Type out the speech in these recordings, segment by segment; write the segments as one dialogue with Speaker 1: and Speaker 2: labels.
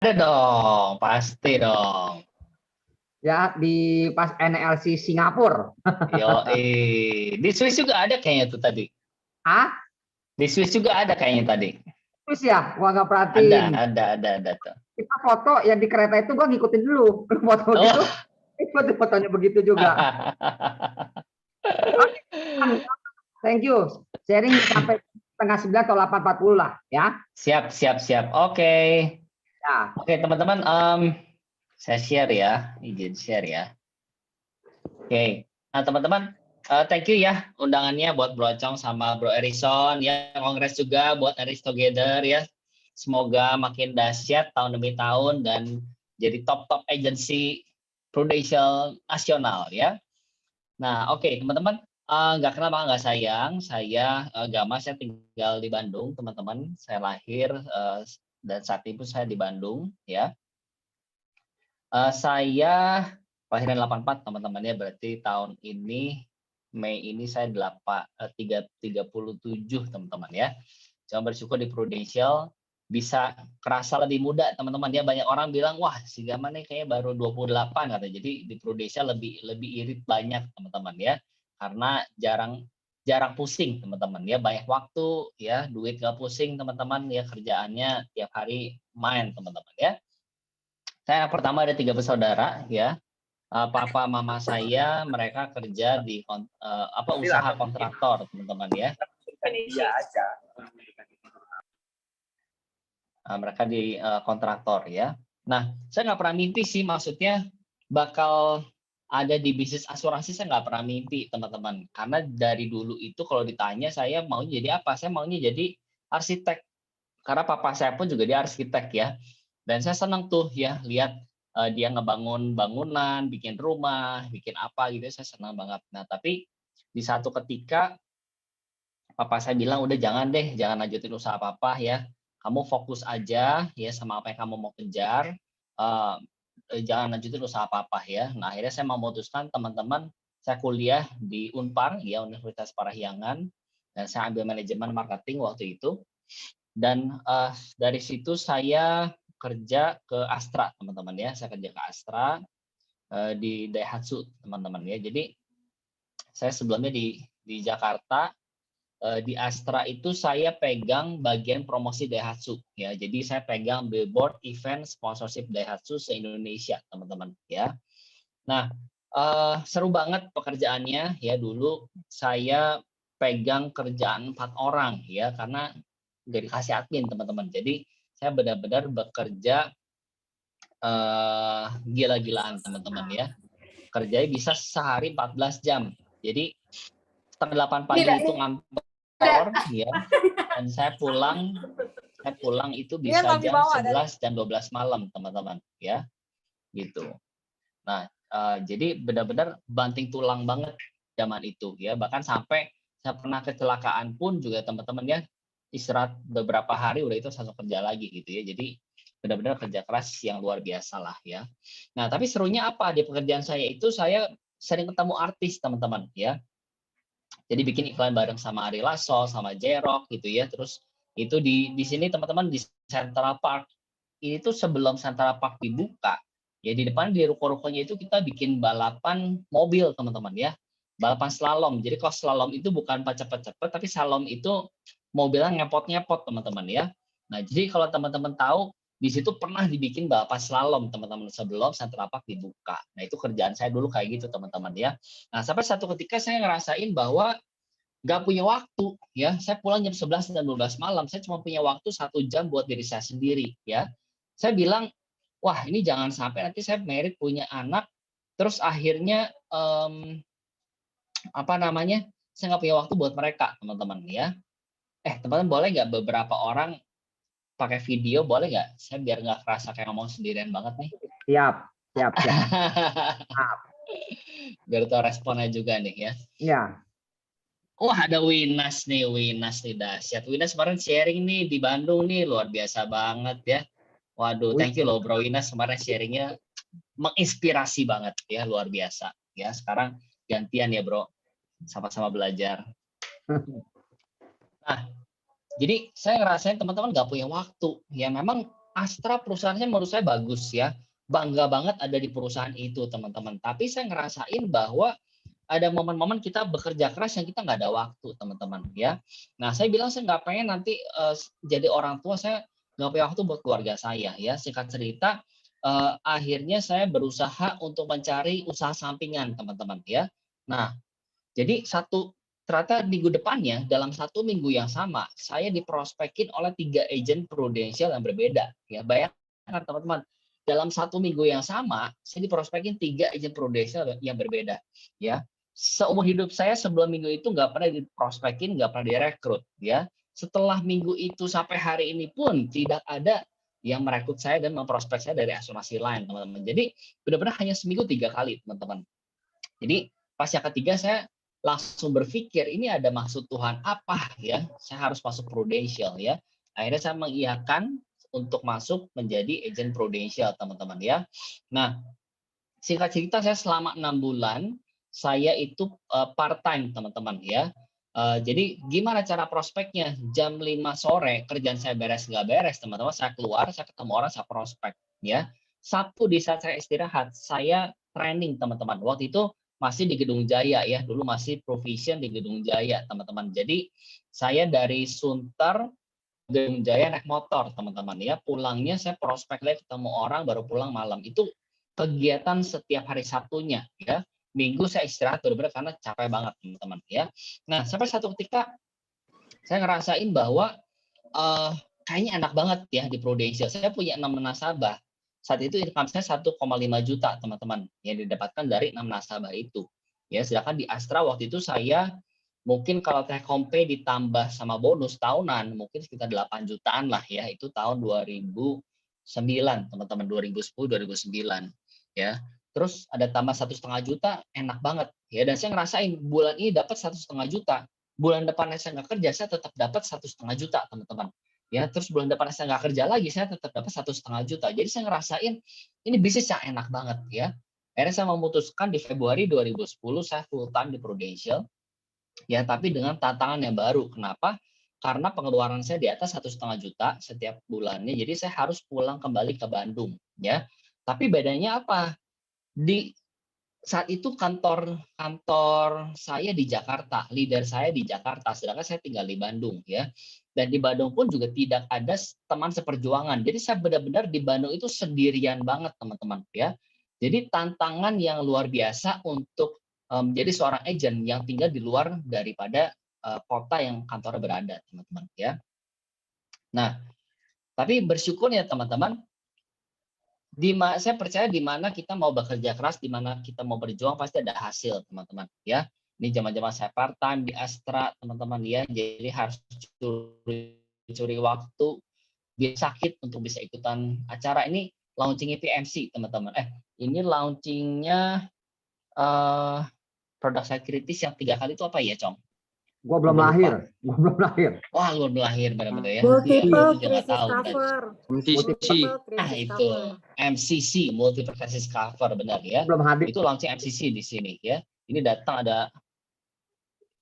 Speaker 1: Ada dong, pasti dong.
Speaker 2: Ya, di pas NLC Singapura.
Speaker 1: Yo, di Swiss juga ada kayaknya tuh tadi.
Speaker 2: Ah,
Speaker 1: Di Swiss juga ada kayaknya tadi.
Speaker 2: terus ya, gua nggak perhatiin.
Speaker 1: Ada tuh.
Speaker 2: Kita foto yang di kereta itu gua ngikutin dulu. Foto gitu,
Speaker 1: Oh.
Speaker 2: ikut fotonya begitu juga. Oke, thank you. Sharing sampai setengah 9 atau 8.40 lah, ya.
Speaker 1: Siap. Oke.
Speaker 2: Ya,
Speaker 1: Oke, teman-teman, saya share ya, izin share ya. Oke. Nah, teman-teman, thank you ya undangannya buat Bro Acong sama Bro Erison ya. Kongres juga buat Aris Together ya. Semoga makin dahsyat tahun demi tahun dan jadi top agency prudential nasional ya. Nah, oke, teman-teman, nggak kenal maka nggak sayang. Saya Gama, saya tinggal di Bandung, teman-teman. Saya lahir dan saat itu saya di Bandung ya. Saya kelahiran 84, teman-teman ya. Berarti tahun ini Mei ini saya 37, teman-teman ya. Cuma bersyukur di Prudential bisa kerasa lebih muda, teman-teman ya. Banyak orang bilang, wah si Gama nih kayaknya baru 28 kata. Jadi di Prudential lebih irit banyak, teman-teman ya. Karena jarang pusing, teman-teman ya. Banyak waktu ya, duit nggak pusing, teman-teman ya. Kerjaannya tiap hari main, teman-teman ya. Saya pertama ada 3 bersaudara ya. Papa mama saya mereka kerja di usaha kontraktor, teman-teman ya. Mereka di kontraktor ya. Nah, saya nggak pernah mimpi sih, maksudnya bakal ada di bisnis asuransi. Saya nggak pernah mimpi, teman-teman. Karena dari dulu itu kalau ditanya saya maunya jadi apa, saya maunya jadi arsitek. Karena papa saya pun juga dia arsitek ya. Dan saya senang tuh ya lihat dia ngebangun bangunan, bikin rumah, bikin apa gitu, saya senang banget. Nah, tapi di satu ketika papa saya bilang, udah jangan deh, jangan lanjutin usaha papa ya. Kamu fokus aja ya sama apa yang kamu mau kejar. eh, Jangan lanjutin usaha papa ya. Nah, akhirnya saya memutuskan, teman-teman, saya kuliah di Unpar ya, Universitas Parahyangan, dan saya ambil manajemen marketing waktu itu. Dan dari situ saya kerja ke Astra, teman-teman ya. Saya kerja ke Astra di Daihatsu, teman-teman ya. Jadi saya sebelumnya di Jakarta, di Astra itu saya pegang bagian promosi Daihatsu ya. Jadi saya pegang billboard event sponsorship Daihatsu se-Indonesia, teman-teman ya. Nah, seru banget pekerjaannya ya. Dulu saya pegang kerjaan 4 orang ya, karena nggak dikasih admin, teman-teman. Jadi saya benar-benar bekerja gila-gilaan, teman-teman ya. Kerjanya bisa sehari 14 jam. Jadi setengah 8 pagi itu ngantor ya, dan saya pulang itu bisa jam 11 dan 12 malam, teman-teman ya. Gitu. Nah, jadi benar-benar banting tulang banget zaman itu ya. Bahkan sampai saya pernah kecelakaan pun juga, teman-teman ya, istirahat beberapa hari udah itu langsung kerja lagi gitu ya. Jadi benar-benar kerja keras yang luar biasa lah ya. Nah, tapi serunya apa di pekerjaan saya itu, saya sering ketemu artis, teman-teman ya. Jadi bikin iklan bareng sama Ari Lasso, sama J-Rock gitu ya. Terus itu di sini, teman-teman, di Central Park. Ini tuh sebelum Central Park dibuka, ya di depan di ruko-rukonya itu kita bikin balapan mobil, teman-teman ya. Balapan slalom. Jadi kalau slalom itu bukan cepet-cepet, tapi slalom itu mobilnya ngepot-ngepot, teman-teman ya. Nah, jadi kalau teman-teman tahu, di situ pernah dibikin balapan slalom, teman-teman, sebelum Central Park dibuka. Nah, itu kerjaan saya dulu kayak gitu, teman-teman ya. Nah, sampai satu ketika saya ngerasain bahwa nggak punya waktu ya. Saya pulang jam 11 dan 12 malam, saya cuma punya waktu 1 jam buat diri saya sendiri ya. Saya bilang, wah ini jangan sampai nanti saya married punya anak, terus akhirnya saya nggak punya waktu buat mereka, teman-teman ya. Teman-teman, boleh nggak beberapa orang pakai video, boleh nggak? Saya biar nggak kerasa kayak ngomong sendirian banget nih.
Speaker 2: siap, siap.
Speaker 1: Biar tahu responnya juga nih ya.
Speaker 2: Ya.
Speaker 1: Wah, ada Winas nih dahsyat. Winas kemarin sharing nih di Bandung nih, luar biasa banget ya. Waduh, thank you loh Bro Winas, kemarin sharingnya menginspirasi banget ya, luar biasa ya. Sekarang gantian ya Bro, sama-sama belajar. Nah, jadi saya ngerasain teman-teman nggak punya waktu ya. Memang Astra perusahaannya menurut saya bagus ya, bangga banget ada di perusahaan itu teman-teman. Tapi saya ngerasain bahwa ada momen-momen kita bekerja keras yang kita nggak ada waktu teman-teman ya. Nah saya bilang saya nggak pengen nanti jadi orang tua saya nggak punya waktu buat keluarga saya ya. Singkat cerita akhirnya saya berusaha untuk mencari usaha sampingan teman-teman ya. Nah jadi ternyata minggu depannya dalam 1 minggu yang sama saya diprospekin oleh 3 agent prudensial yang berbeda ya. Bayangkan teman-teman, dalam 1 minggu yang sama saya diprospekin 3 agent prudensial yang berbeda ya. Seumur hidup saya sebelum minggu itu nggak pernah diprospekin, nggak pernah direkrut ya. Setelah minggu itu sampai hari ini pun tidak ada yang merekrut saya dan memprospek saya dari asuransi lain teman-teman. Jadi benar-benar hanya seminggu 3 kali teman-teman. Jadi pas yang ketiga saya langsung berpikir ini ada maksud Tuhan apa ya, saya harus masuk Prudential ya. Akhirnya saya mengiyakan untuk masuk menjadi agent Prudential teman-teman ya. Nah singkat cerita saya selama 6 bulan saya itu part time teman-teman ya. Jadi gimana cara prospeknya? Jam 5 sore kerjaan saya beres nggak beres teman-teman, saya keluar, saya ketemu orang, saya prospek ya. Sabtu di saat saya istirahat saya training teman-teman. Waktu itu masih di Gedung Jaya ya, dulu masih provision di Gedung Jaya teman-teman. Jadi saya dari Sunter Gedung Jaya naik motor teman-teman ya, pulangnya saya prospek lagi ketemu orang baru pulang malam. Itu kegiatan setiap hari Sabtunya ya. Minggu saya istirahat benar-benar karena capek banget teman-teman ya. Nah sampai satu ketika saya ngerasain bahwa kayaknya enak banget ya di Prudential. Saya punya 6 nasabah. Saat itu income saya 1,5 juta teman-teman yang didapatkan dari 6 nasabah itu. Ya, sedangkan di Astra waktu itu saya mungkin kalau take home pay ditambah sama bonus tahunan mungkin sekitar 8 jutaan lah ya. Itu tahun 2009 teman-teman, 2010 2009 ya. Terus ada tambah 1,5 juta, enak banget ya. Dan saya ngerasain bulan ini dapat 1,5 juta. Bulan depannya saya nggak kerja, saya tetap dapat 1,5 juta teman-teman. Ya, terus bulan depan saya nggak kerja lagi, saya tetap dapat 1,5 juta. Jadi saya ngerasain ini bisnis yang enak banget ya. Akhirnya saya memutuskan di Februari 2010 saya full time di Prudential. Ya, tapi dengan tantangan yang baru. Kenapa? Karena pengeluaran saya di atas 1,5 juta setiap bulannya. Jadi saya harus pulang kembali ke Bandung ya. Tapi bedanya apa? Di saat itu kantor saya di Jakarta, leader saya di Jakarta, sedangkan saya tinggal di Bandung ya. Dan di Bandung pun juga tidak ada teman seperjuangan. Jadi saya benar-benar di Bandung itu sendirian banget teman-teman ya. Jadi tantangan yang luar biasa untuk menjadi seorang agent yang tinggal di luar daripada kota yang kantornya berada teman-teman ya. Nah, tapi bersyukur ya teman-teman, saya percaya di mana kita mau bekerja keras, di mana kita mau berjuang pasti ada hasil teman-teman ya. Ini zaman-zaman saya part time di Astra teman-teman ya, jadi harus curi waktu biar sakit untuk bisa ikutan acara ini. Launchingnya PMC teman-teman. Ini launchingnya produk saya kritis yang 3 kali itu apa ya Cong?
Speaker 2: Gua belum lahir.
Speaker 1: Wah, lu belum lahir benar-benar ya.
Speaker 3: Multiple
Speaker 1: Dia nggak
Speaker 3: crisis
Speaker 1: tahu.
Speaker 3: cover.
Speaker 4: MCC.
Speaker 1: Nah itu MCC, multiple crisis cover benar ya.
Speaker 2: Belum hadir.
Speaker 1: Itu launching MCC di sini ya. Ini datang ada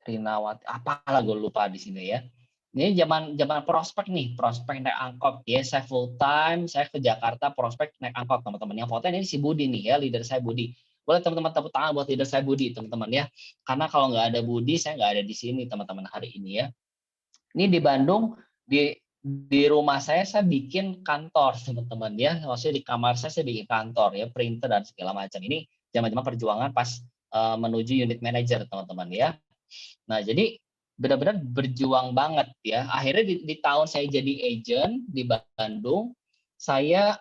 Speaker 1: Rinawati, apalah gue lupa di sini ya. Ini zaman prospek nih, prospek naik angkot ya. Saya full time, saya ke Jakarta prospek naik angkot teman-teman. Yang foto ini si Budi nih ya, leader saya Budi. Boleh teman-teman tepuk tangan buat leader saya Budi teman-teman ya. Karena kalau nggak ada Budi, saya nggak ada di sini teman-teman hari ini ya. Ini di Bandung, di rumah saya bikin kantor teman-teman ya. Maksudnya di kamar saya bikin kantor ya, printer dan segala macam. Ini zaman-zaman perjuangan pas menuju unit manager teman-teman ya. Nah jadi benar-benar berjuang banget ya. Akhirnya di tahun saya jadi agent di Bandung, saya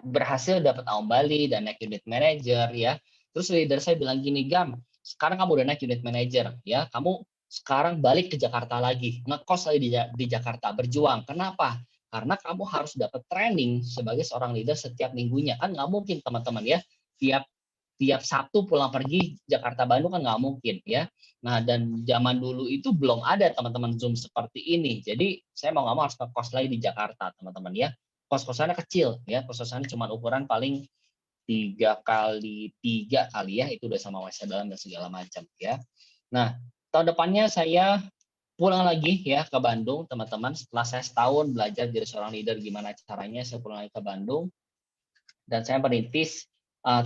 Speaker 1: berhasil dapat Aum Bali dan naik unit manager ya. Terus leader saya bilang gini, Gam, sekarang kamu udah naik unit manager ya, kamu sekarang balik ke Jakarta lagi, ngekos lagi di Jakarta, berjuang. Kenapa? Karena kamu harus dapat training sebagai seorang leader setiap minggunya. Kan nggak mungkin teman-teman ya, tiap Sabtu pulang pergi Jakarta Bandung kan nggak mungkin ya. Nah dan zaman dulu itu belum ada teman-teman Zoom seperti ini. Jadi saya mau nggak mau harus ngekos lagi di Jakarta teman-teman ya. Kos-kosannya kecil ya, kos-kosannya cuma ukuran paling 3x3 kali ya, itu udah sama WC dalam dan segala macam ya. Nah tahun depannya saya pulang lagi ya ke Bandung, teman-teman. Setelah saya setahun belajar jadi seorang leader, gimana caranya, saya pulang lagi ke Bandung dan saya merintis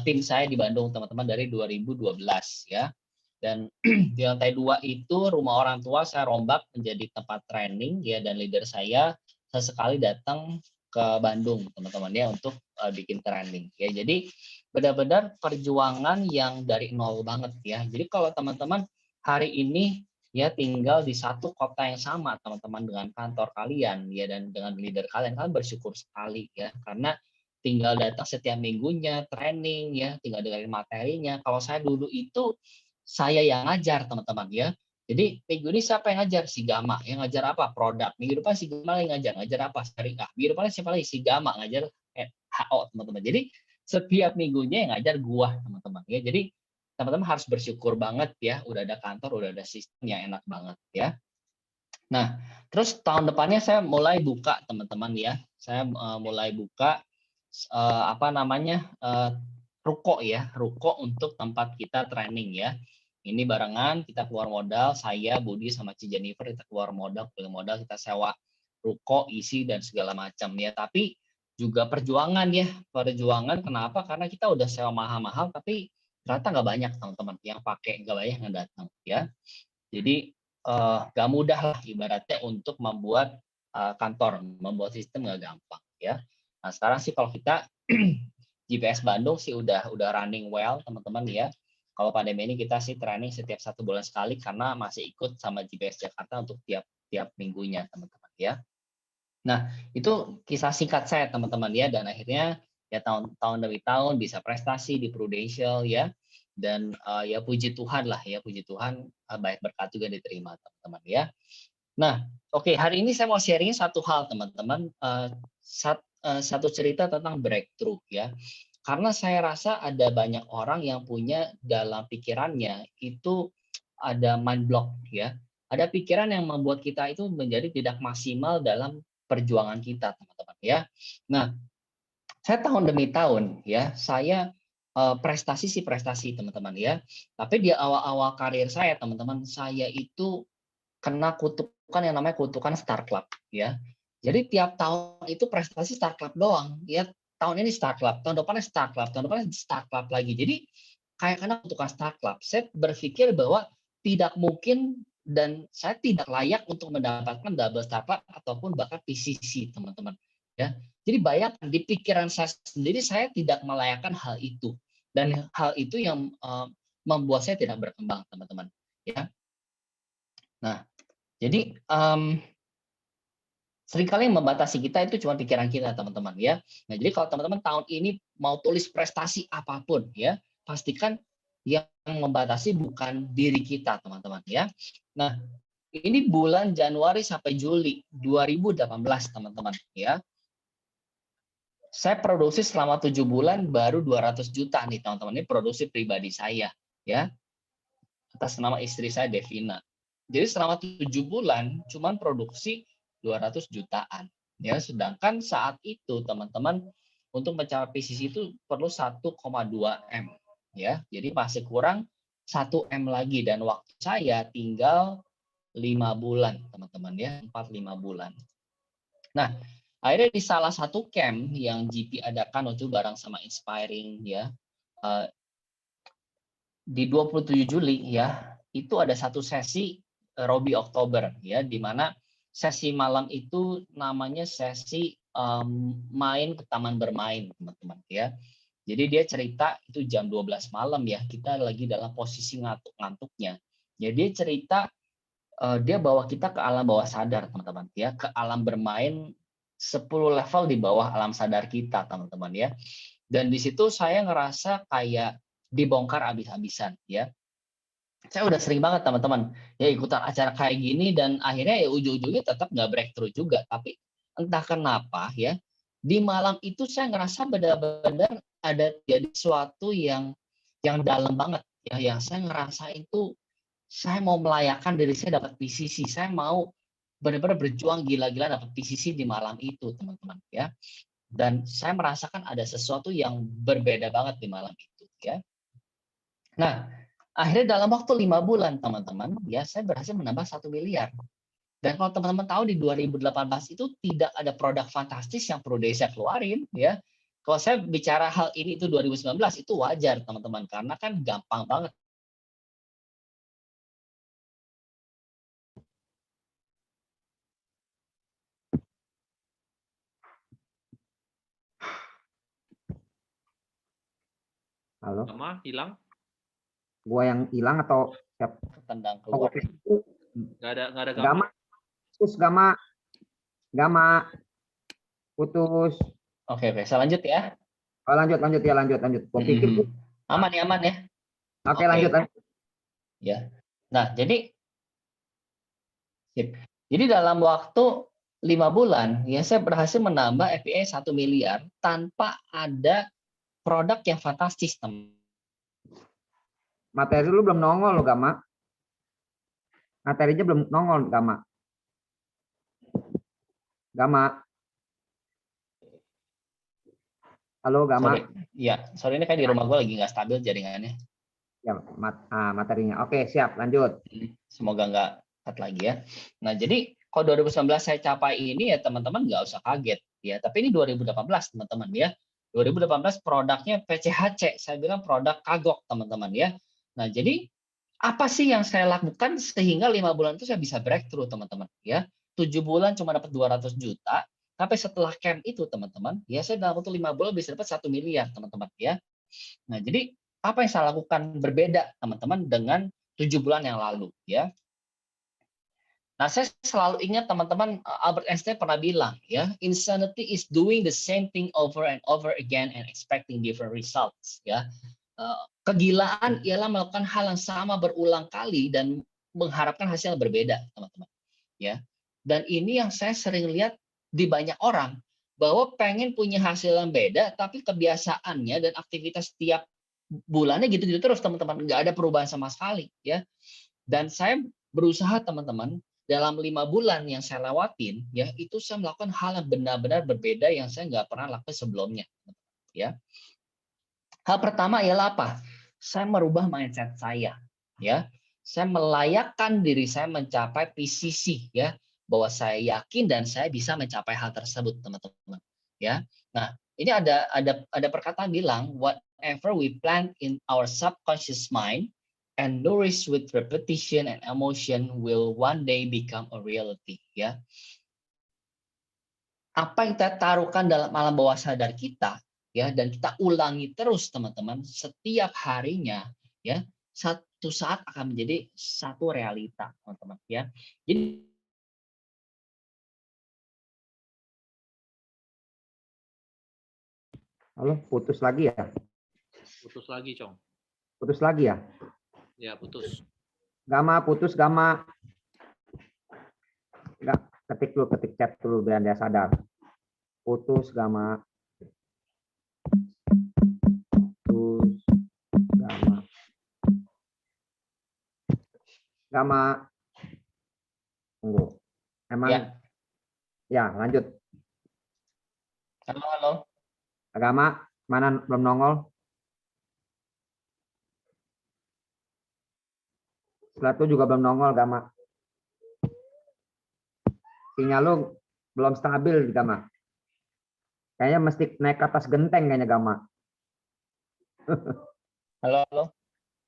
Speaker 1: tim saya di Bandung, teman-teman, dari 2012 ya. Dan di lantai 2 itu rumah orang tua saya rombak menjadi tempat training ya, dan leader saya sesekali datang ke Bandung, teman-teman ya, untuk bikin training ya. Jadi benar-benar perjuangan yang dari nol banget ya. Jadi kalau teman-teman hari ini ya tinggal di satu kota yang sama, teman-teman, dengan kantor kalian ya, dan dengan leader kalian, kalian bersyukur sekali ya, karena tinggal datang setiap minggunya training ya, tinggal dengerin materinya. Kalau saya dulu itu saya yang ngajar, teman-teman ya. Jadi minggu ini siapa yang ngajar? Si Gama. Yang ngajar apa? Produk. Minggu depan si Gama yang ngajar. Ngajar apa? Syariah. Minggu depan siapa lagi? Si Gama ngajar HO, teman-teman. Jadi setiap minggunya yang ngajar gua, teman-teman ya. Jadi teman-teman harus bersyukur banget ya, udah ada kantor, udah ada sistem yang enak banget ya. Nah, terus tahun depannya saya mulai buka, teman-teman ya. Saya mulai buka apa namanya, ruko ya, ruko untuk tempat kita training ya. Ini barengan kita keluar modal, saya, Budi, sama Ci Jennifer kita keluar modal, kita sewa ruko, isi dan segala macam ya. Tapi juga perjuangan ya, perjuangan kenapa? Karena kita udah sewa mahal-mahal, tapi ternyata nggak banyak, teman-teman, yang pakai, nggak banyak yang datang ya. Jadi nggak mudah lah ibaratnya untuk membuat kantor, membuat sistem nggak gampang ya. Nah sekarang sih kalau kita GPS Bandung sih udah running well, teman-teman ya. Kalau pandemi ini kita sih training setiap 1 bulan sekali karena masih ikut sama GPS Jakarta untuk tiap minggunya, teman-teman ya. Nah itu kisah singkat saya, teman-teman ya, dan akhirnya ya tahun demi tahun bisa prestasi di Prudential ya, dan ya puji Tuhan lah ya, puji Tuhan banyak berkat juga diterima, teman-teman ya. Nah, oke, hari ini saya mau sharing satu hal, teman-teman, satu cerita tentang breakthrough ya. Karena saya rasa ada banyak orang yang punya dalam pikirannya itu ada mind block ya. Ada pikiran yang membuat kita itu menjadi tidak maksimal dalam perjuangan kita, teman-teman ya. Nah, saya tahun demi tahun ya, saya prestasi sih prestasi, teman-teman ya. Tapi di awal-awal karir saya, teman-teman, saya itu kena kutukan yang namanya kutukan Star Club ya. Jadi tiap tahun itu prestasi Star Club doang ya. Tahun ini Star Club, tahun depannya Star Club, tahun depannya Star Club lagi. Jadi kayak kena kutukan Star Club. Saya berpikir bahwa tidak mungkin dan saya tidak layak untuk mendapatkan double Star Club ataupun bahkan PCC, teman-teman ya. Jadi bayangkan di pikiran saya sendiri saya tidak melayakkan hal itu, dan hal itu yang membuat saya tidak berkembang, teman-teman ya. Nah, jadi seringkali yang membatasi kita itu cuma pikiran kita, teman-teman ya. Nah, jadi kalau teman-teman tahun ini mau tulis prestasi apapun ya, pastikan yang membatasi bukan diri kita, teman-teman ya. Nah, ini bulan Januari sampai Juli 2018, teman-teman ya. Saya produksi selama 7 bulan baru 200 juta nih, teman-teman. Ini produksi pribadi saya ya. Atas nama istri saya Devina. Jadi selama 7 bulan cuman produksi 200 jutaan ya, sedangkan saat itu teman-teman untuk mencapai PCC itu perlu 1,2 M ya. Jadi masih kurang 1 M lagi dan waktu saya tinggal 5 bulan, teman-teman ya, 4-5 bulan. Nah, akhirnya di salah satu camp yang GP adakan waktu bareng sama Inspiring ya, di 27 Juli ya, itu ada satu sesi Robi Oktober ya, di mana sesi malam itu namanya sesi main ke taman bermain, teman-teman ya. Jadi dia cerita itu jam 12 malam ya, kita lagi dalam posisi ngantuk-ngantuknya. Ya dia cerita dia bawa kita ke alam bawah sadar, teman-teman ya, ke alam bermain 10 level di bawah alam sadar kita, teman-teman ya. Dan di situ saya ngerasa kayak dibongkar habis-habisan ya. Saya udah sering banget, teman-teman ya, ikutan acara kayak gini dan akhirnya ya ujung-ujungnya tetap nggak breakthrough juga. Tapi entah kenapa ya, di malam itu saya ngerasa benar-benar ada jadi sesuatu yang dalam banget ya, yang saya ngerasa itu saya mau melayakkan diri saya dapat PCC. Saya mau benar-benar berjuang gila-gilaan dapat PCC di malam itu, teman-teman ya. Dan saya merasakan ada sesuatu yang berbeda banget di malam itu ya. Nah, akhirnya dalam waktu 5 bulan, teman-teman ya, saya berhasil menambah 1 miliar Dan kalau teman-teman tahu di 2018 itu tidak ada produk fantastis yang Prodesa keluarin ya. Kalau saya bicara hal ini itu 2019 itu wajar teman-teman karena kan gampang banget.
Speaker 2: Halo,
Speaker 3: Gama hilang?
Speaker 2: gua yang hilang atau siapa?
Speaker 1: Tendang
Speaker 2: Oh,
Speaker 1: keluar.
Speaker 2: oke.
Speaker 3: Nggak ada Gama.
Speaker 2: Gama, putus Gama, Gama, putus.
Speaker 1: Oke, saya lanjut ya.
Speaker 2: Oh, lanjut ya, lanjut. Gua pikir
Speaker 1: Aman ya.
Speaker 2: Oke, lanjut.
Speaker 1: Ya. Nah, jadi dalam waktu 5 bulan ya saya berhasil menambah FPI 1 miliar tanpa ada produk yang fantastis, teman.
Speaker 2: Materi lu belum nongol lo, Gama. Materinya belum nongol, Gama. Halo, Gama.
Speaker 1: Sorry. Ya, sorry ini kayak di rumah gue lagi nggak stabil jaringannya.
Speaker 2: Ya, materinya. Oke, siap. Lanjut.
Speaker 1: Semoga nggak cut lagi ya. Nah, jadi kalau 2019 saya capai ini ya teman-teman nggak usah kaget ya. Tapi ini 2018 teman-teman ya. 2018 produknya PCHC. Saya bilang produk kagok teman-teman ya. Nah, jadi apa sih yang saya lakukan sehingga 5 bulan itu saya bisa breakthrough teman-teman ya. 7 bulan cuma dapat 200 juta. Tapi setelah camp itu teman-teman, ya saya dalam waktu 5 bulan bisa dapat 1 miliar teman-teman ya. Nah, jadi apa yang saya lakukan berbeda teman-teman dengan 7 bulan yang lalu ya. Nah, saya selalu ingat teman-teman Albert Einstein pernah bilang ya, insanity is doing the same thing over and over again and expecting different results ya. Kegilaan ialah melakukan hal yang sama berulang kali dan mengharapkan hasil yang berbeda, teman-teman. Ya. Dan ini yang saya sering lihat di banyak orang bahwa pengen punya hasil yang beda tapi kebiasaannya dan aktivitas setiap bulannya gitu-gitu terus teman-teman, nggak ada perubahan sama sekali ya. Dan saya berusaha teman-teman dalam 5 bulan yang saya lewatin ya itu saya melakukan hal yang benar-benar berbeda yang saya nggak pernah lakukan sebelumnya ya. Hal pertama ialah apa? Saya merubah mindset saya ya. Saya melayakkan diri saya mencapai PCC ya, bahwa saya yakin dan saya bisa mencapai hal tersebut teman-teman ya. Nah, ini ada perkataan bilang whatever we plant in our subconscious mind and nourish with repetition and emotion will one day become a reality ya. Apa yang kita taruhkan dalam alam bawah sadar kita ya dan kita ulangi terus teman-teman setiap harinya ya, satu saat akan menjadi satu realita teman-teman ya. Jadi
Speaker 2: Halo, putus lagi ya?
Speaker 3: Putus lagi, Cong.
Speaker 2: Putus lagi ya?
Speaker 3: Ya, putus.
Speaker 2: Gama, putus Gama. Enggak, ketik chat dulu biar dia sadar. Putus Gama. Putus Gama. Gama. Tunggu. Emang ya, lanjut.
Speaker 1: halo.
Speaker 2: Agama mana belum nongol? Setelah itu juga belum nongol, Gama. Sinyal lu belum stabil, Gama. Kayaknya mesti naik ke atas genteng kayaknya, Gama.
Speaker 1: Halo.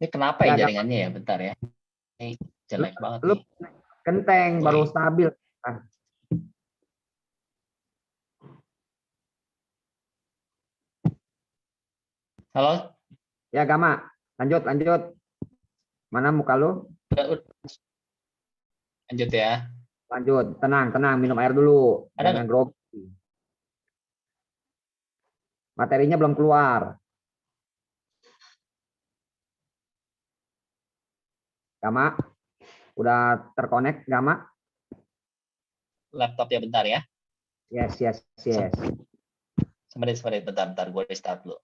Speaker 1: Ini kenapa ya jaringannya ya? Bentar ya. Ini jelek banget
Speaker 2: lu
Speaker 1: nih.
Speaker 2: Genteng baru stabil.
Speaker 1: Halo.
Speaker 2: Ya, Gama. Lanjut. Mana muka lu?
Speaker 1: Lanjut ya.
Speaker 2: Lanjut. Tenang. Minum air dulu.
Speaker 1: Ada
Speaker 2: Jangan grogi. Materinya belum keluar. Gama. Udah terkonek, Gama?
Speaker 1: laptop ya bentar ya.
Speaker 2: Yes.
Speaker 1: Sebentar, bentar. Gue restart dulu.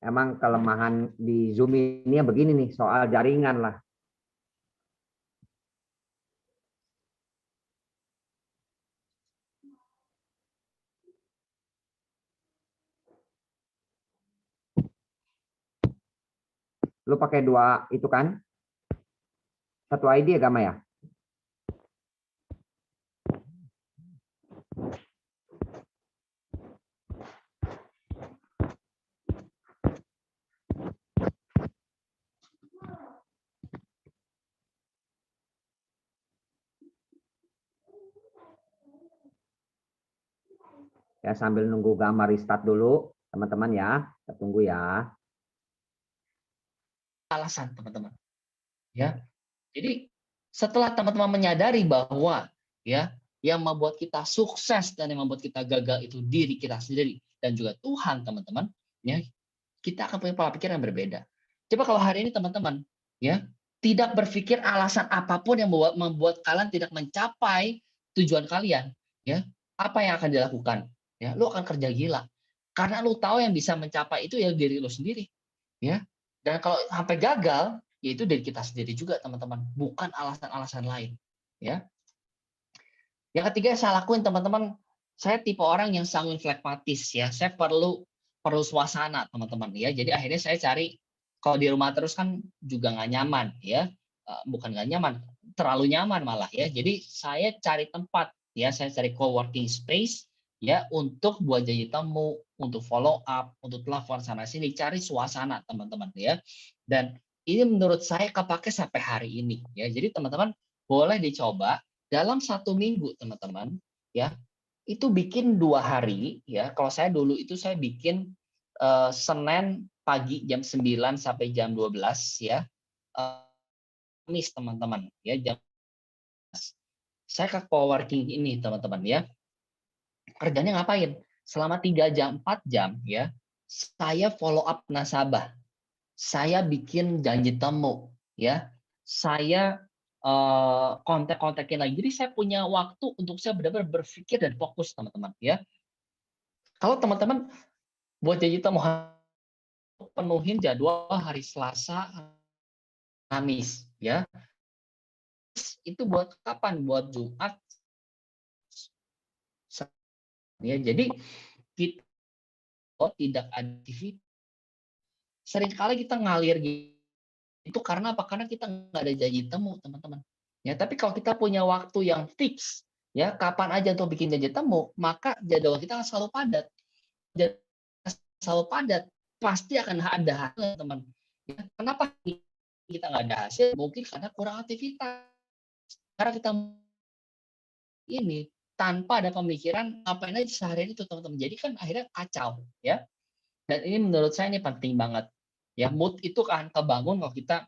Speaker 2: Emang kelemahan di Zoom ini ya begini nih, soal jaringan lah. Lu pakai dua itu kan? Satu ID ya, Gama ya? Ya, sambil nunggu Gama restart dulu, teman-teman ya. Kita tunggu ya.
Speaker 1: Alasan teman-teman. Ya, jadi setelah teman-teman menyadari bahwa ya yang membuat kita sukses dan yang membuat kita gagal itu diri kita sendiri dan juga Tuhan, teman-teman, ya kita akan punya pola pikir yang berbeda. Coba kalau hari ini teman-teman ya tidak berpikir alasan apapun yang membuat kalian tidak mencapai tujuan kalian, ya apa yang akan dilakukan? Ya, lu akan kerja gila karena lu tahu yang bisa mencapai itu ya diri lu sendiri, ya. Dan kalau sampai gagal, yaitu dari kita sendiri juga, teman-teman, bukan alasan-alasan lain, ya. Yang ketiga yang saya lakuin, teman-teman, saya tipe orang yang sangat flekmatis, ya. Saya perlu suasana, teman-teman, ya. Jadi akhirnya saya cari, kalau di rumah terus kan juga nggak nyaman, ya. Bukan nggak nyaman, terlalu nyaman malah, ya. Jadi saya cari tempat, ya. Saya cari co-working space, ya, untuk buat janji temu, untuk follow up, untuk telepon sana sini, cari suasana, teman-teman, ya. Dan ini menurut saya kepake sampai hari ini, ya. Jadi teman-teman boleh dicoba dalam 1 minggu, teman-teman, ya. Itu bikin 2 hari, ya. Kalau saya dulu itu saya bikin Senin pagi jam 9 sampai jam 12, ya. Kamis, teman-teman, ya, jam 12. Saya ke co-working ini, teman-teman, ya. Kerjanya ngapain? Selama 3 jam, 4 jam, ya, saya follow up nasabah. Saya bikin janji temu, ya. Saya kontak-kontakin lagi. Jadi saya punya waktu untuk saya benar-benar berpikir dan fokus, teman-teman, ya. Kalau teman-teman buat janji temu, penuhin jadwal hari Selasa, Kamis, ya. Itu buat kapan? Buat Jumat. Ya, jadi kita tidak aktivitas. Seringkali kita ngalir itu karena apa? Karena kita nggak ada janji temu, teman-teman. Ya, tapi kalau kita punya waktu yang fix, ya kapan aja untuk bikin janji temu, maka jadwal kita akan selalu padat. Selalu padat, pasti akan ada hasil, teman. Ya, kenapa kita nggak ada hasil? Mungkin karena kurang aktivitas. Karena kita ini tanpa ada pemikiran ngapain aja seharian itu, teman-teman. Jadi kan akhirnya kacau, ya. Dan ini menurut saya ini penting banget. Ya, mood itu kan kebangun kalau kita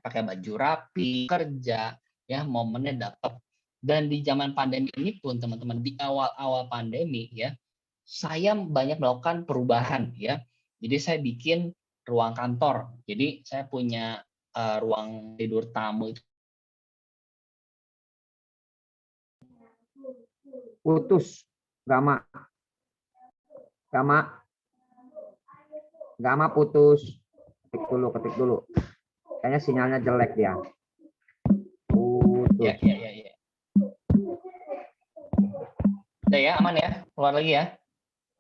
Speaker 1: pakai baju rapi, kerja, ya momennya dapat. Dan di zaman pandemi ini pun, teman-teman, di awal-awal pandemi, ya, saya banyak melakukan perubahan, ya. Jadi saya bikin ruang kantor. Jadi saya punya ruang tidur tamu itu.
Speaker 2: Putus, Gama. Gama putus. Ketik dulu. Kayaknya sinyalnya jelek dia. Putus.
Speaker 1: Ya. Udah ya, aman ya? Keluar lagi ya?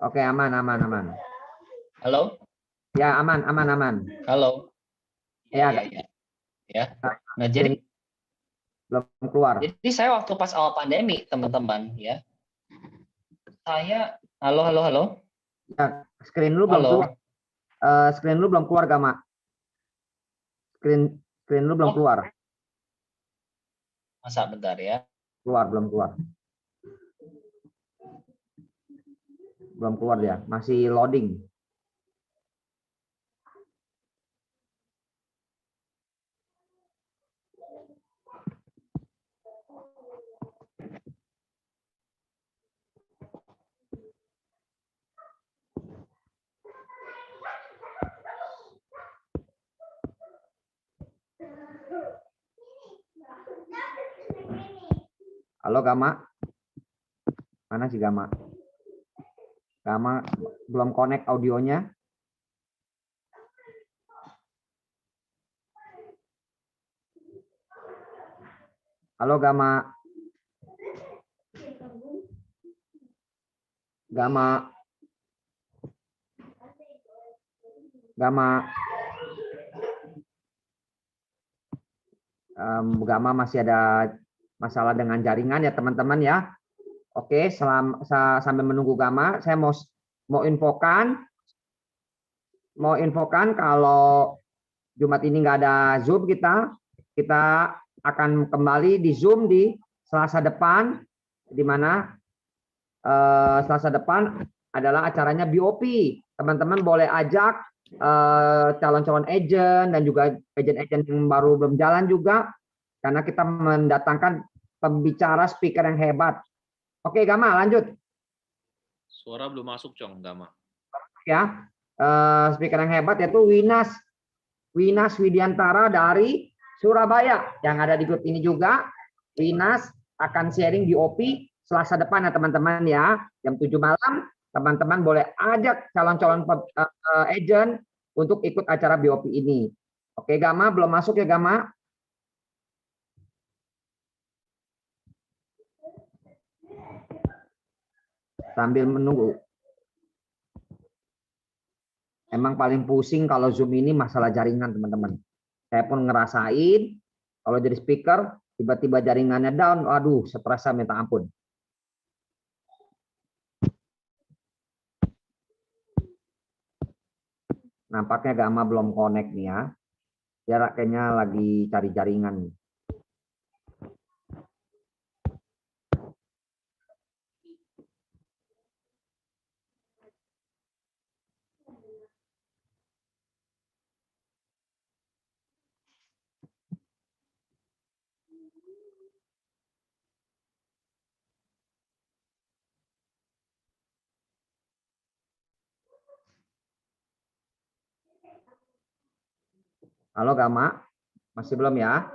Speaker 2: Oke, aman.
Speaker 1: Halo?
Speaker 2: Ya, aman.
Speaker 1: Halo? Ya. Nah, jadi
Speaker 2: belum keluar.
Speaker 1: Jadi saya waktu pas awal pandemi, teman-teman, ya. Saya halo.
Speaker 2: Ya, screen lu belum keluar. Screen lu belum keluar, Gama. Screen lu belum keluar.
Speaker 1: Masa bentar ya.
Speaker 2: Belum keluar. Belum keluar dia, masih loading. Halo, Gama. Mana sih Gama? Gama belum connect audionya. Halo, Gama. Gama. Gama masih ada masalah dengan jaringan ya, teman-teman ya. Oke, sambil menunggu Gama, saya mau infokan kalau Jumat ini nggak ada Zoom kita akan kembali di Zoom di Selasa depan, di mana Selasa depan adalah acaranya BOP. Teman-teman boleh ajak calon-calon agent dan juga agent-agent yang baru belum jalan juga, karena kita mendatangkan pembicara speaker yang hebat. Oke, Gama, lanjut
Speaker 3: Suara belum masuk, Cong. Gama.
Speaker 2: ya. Speaker yang hebat yaitu Winas Widiantara dari Surabaya yang ada di grup ini juga. Winas akan sharing di OP Selasa depan ya teman-teman ya, jam 7 malam. Teman-teman boleh ajak calon-calon agent untuk ikut acara BOP ini. Oke, Gama, belum masuk ya, Gama? Sambil menunggu. Emang paling pusing kalau Zoom ini masalah jaringan, teman-teman. Saya pun ngerasain kalau jadi speaker, tiba-tiba jaringannya down, aduh, stresnya minta ampun. Nampaknya Gama belum connect nih ya. Dia kayaknya lagi cari jaringan nih. Halo Gama, masih belum ya?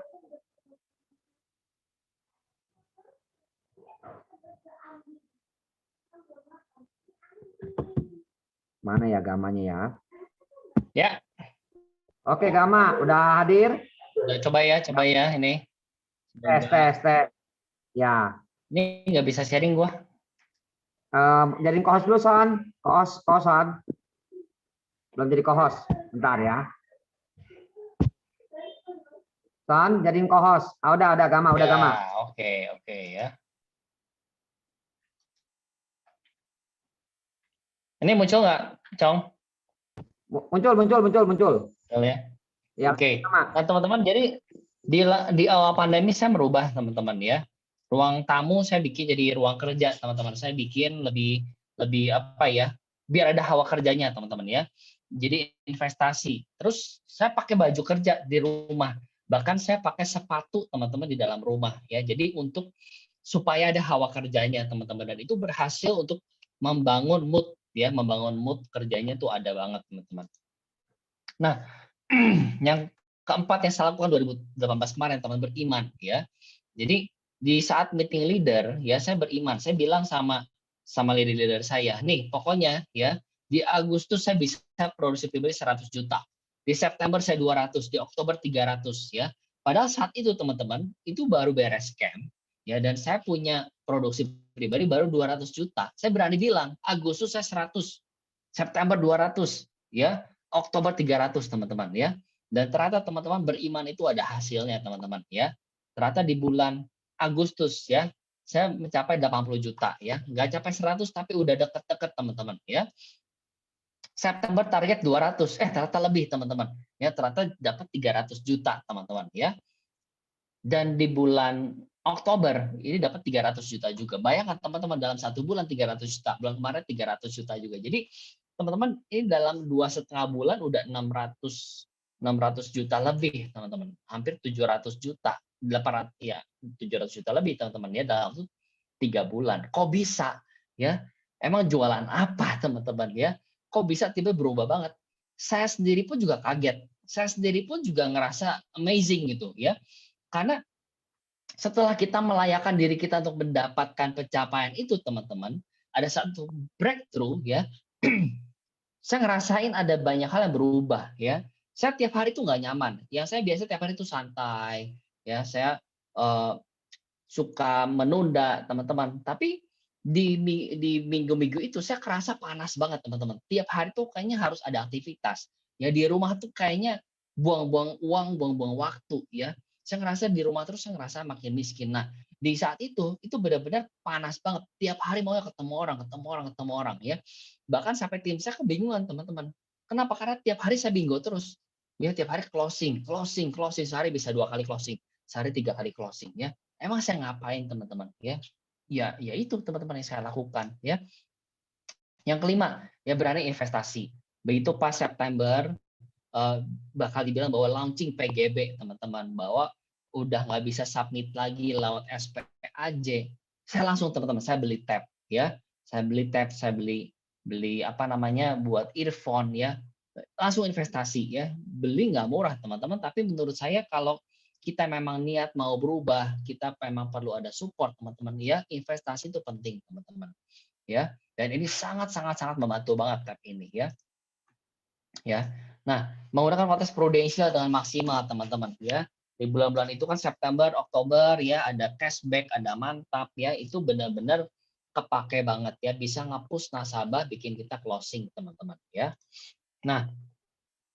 Speaker 2: Mana ya Gamanya ya?
Speaker 1: Ya,
Speaker 2: Oke Gama, udah hadir?
Speaker 1: udah coba ya ini.
Speaker 2: Tes. Ya,
Speaker 1: Ini nggak bisa sharing gua.
Speaker 2: jadiin co-host dulu Son. Co-host Son. Belum jadi co-host. Bentar ya. Son, jadiin co-host. Udah Gama, udah
Speaker 1: Ya,
Speaker 2: Gama.
Speaker 1: oke ya. Ini muncul nggak, Cong?
Speaker 2: Muncul.
Speaker 1: Betul ya.
Speaker 2: Ya,
Speaker 1: Oke.
Speaker 2: Gama.
Speaker 1: Nah, teman-teman, jadi di awal pandemi saya merubah, teman-teman ya. Ruang tamu saya bikin jadi ruang kerja, teman-teman. Saya bikin lebih apa ya? Biar ada hawa kerjanya, teman-teman ya. Jadi investasi. Terus saya pakai baju kerja di rumah. Bahkan saya pakai sepatu, teman-teman, di dalam rumah ya. Jadi untuk supaya ada hawa kerjanya, teman-teman, dan itu berhasil untuk membangun mood ya, membangun mood kerjanya tuh ada banget, teman-teman. Nah, yang keempat yang saya lakukan 2018 kemarin, teman, beriman ya. Jadi di saat meeting leader ya, saya beriman. Saya bilang sama leader saya, nih pokoknya ya, di Agustus saya bisa produksi pribadi 100 juta. Di September saya 200, di Oktober 300 ya. Padahal saat itu teman-teman, itu baru beres camp ya, dan saya punya produksi pribadi baru 200 juta. Saya berani bilang, Agustus saya 100, September 200 ya, Oktober 300 teman-teman ya. Dan ternyata teman-teman beriman itu ada hasilnya teman-teman ya. Ternyata di bulan Agustus ya, saya mencapai 80 juta ya. Nggak capai 100 tapi udah deket-deket teman-teman ya. September target 200, ternyata lebih teman-teman. Ya, ternyata dapat 300 juta teman-teman ya. Dan di bulan Oktober ini dapat 300 juta juga. Bayangkan teman-teman, dalam satu bulan 300 juta. Bulan kemarin 300 juta juga. Jadi teman-teman ini dalam 2,5 bulan udah 600 juta lebih teman-teman. Hampir 700 juta. 800 ya, 700 juta lebih teman-teman ya dalam 3 bulan. Kok bisa ya? Emang jualan apa teman-teman ya? Kok bisa tiba berubah banget? Saya sendiri pun juga kaget. Saya sendiri pun juga ngerasa amazing gitu ya. Karena setelah kita melayakan diri kita untuk mendapatkan pencapaian itu, teman-teman, ada satu breakthrough ya. Saya ngerasain ada banyak hal yang berubah ya. Saya tiap hari itu nggak nyaman. Yang saya biasa tiap hari itu santai ya. Saya suka menunda teman-teman. Tapi di minggu-minggu itu saya kerasa panas banget teman-teman. Tiap hari tuh kayaknya harus ada aktivitas. Ya di rumah tuh kayaknya buang-buang uang, buang-buang waktu ya. Saya ngerasa di rumah terus saya ngerasa makin miskin. Nah, di saat itu benar-benar panas banget. Tiap hari maunya ketemu orang ya. Bahkan sampai tim saya kebingungan teman-teman. Kenapa? Karena tiap hari saya bingo terus. Ya, tiap hari closing. Sehari bisa 2 kali closing. Sehari 3 kali closing ya. Emang saya ngapain teman-teman ya? ya itu teman-teman yang saya lakukan ya. Yang kelima, ya berani investasi. Begitu pas September bakal dibilang bahwa launching PGB teman-teman, bahwa udah nggak bisa submit lagi lewat SPAJ. Saya langsung teman-teman, saya beli tab ya. Saya beli tab, saya beli apa namanya buat earphone ya. Langsung investasi ya. Beli nggak murah teman-teman, tapi menurut saya kalau kita memang niat mau berubah, kita memang perlu ada support teman-teman ya. Investasi itu penting teman-teman ya. Dan ini sangat membantu banget tab ini ya. Ya. Nah, menggunakan konteks prudensial dengan maksimal teman-teman ya. Di bulan-bulan itu kan September, Oktober ya, ada cashback, ada mantap ya, itu benar-benar kepake banget ya, bisa ngapus nasabah, bikin kita closing teman-teman ya. Nah,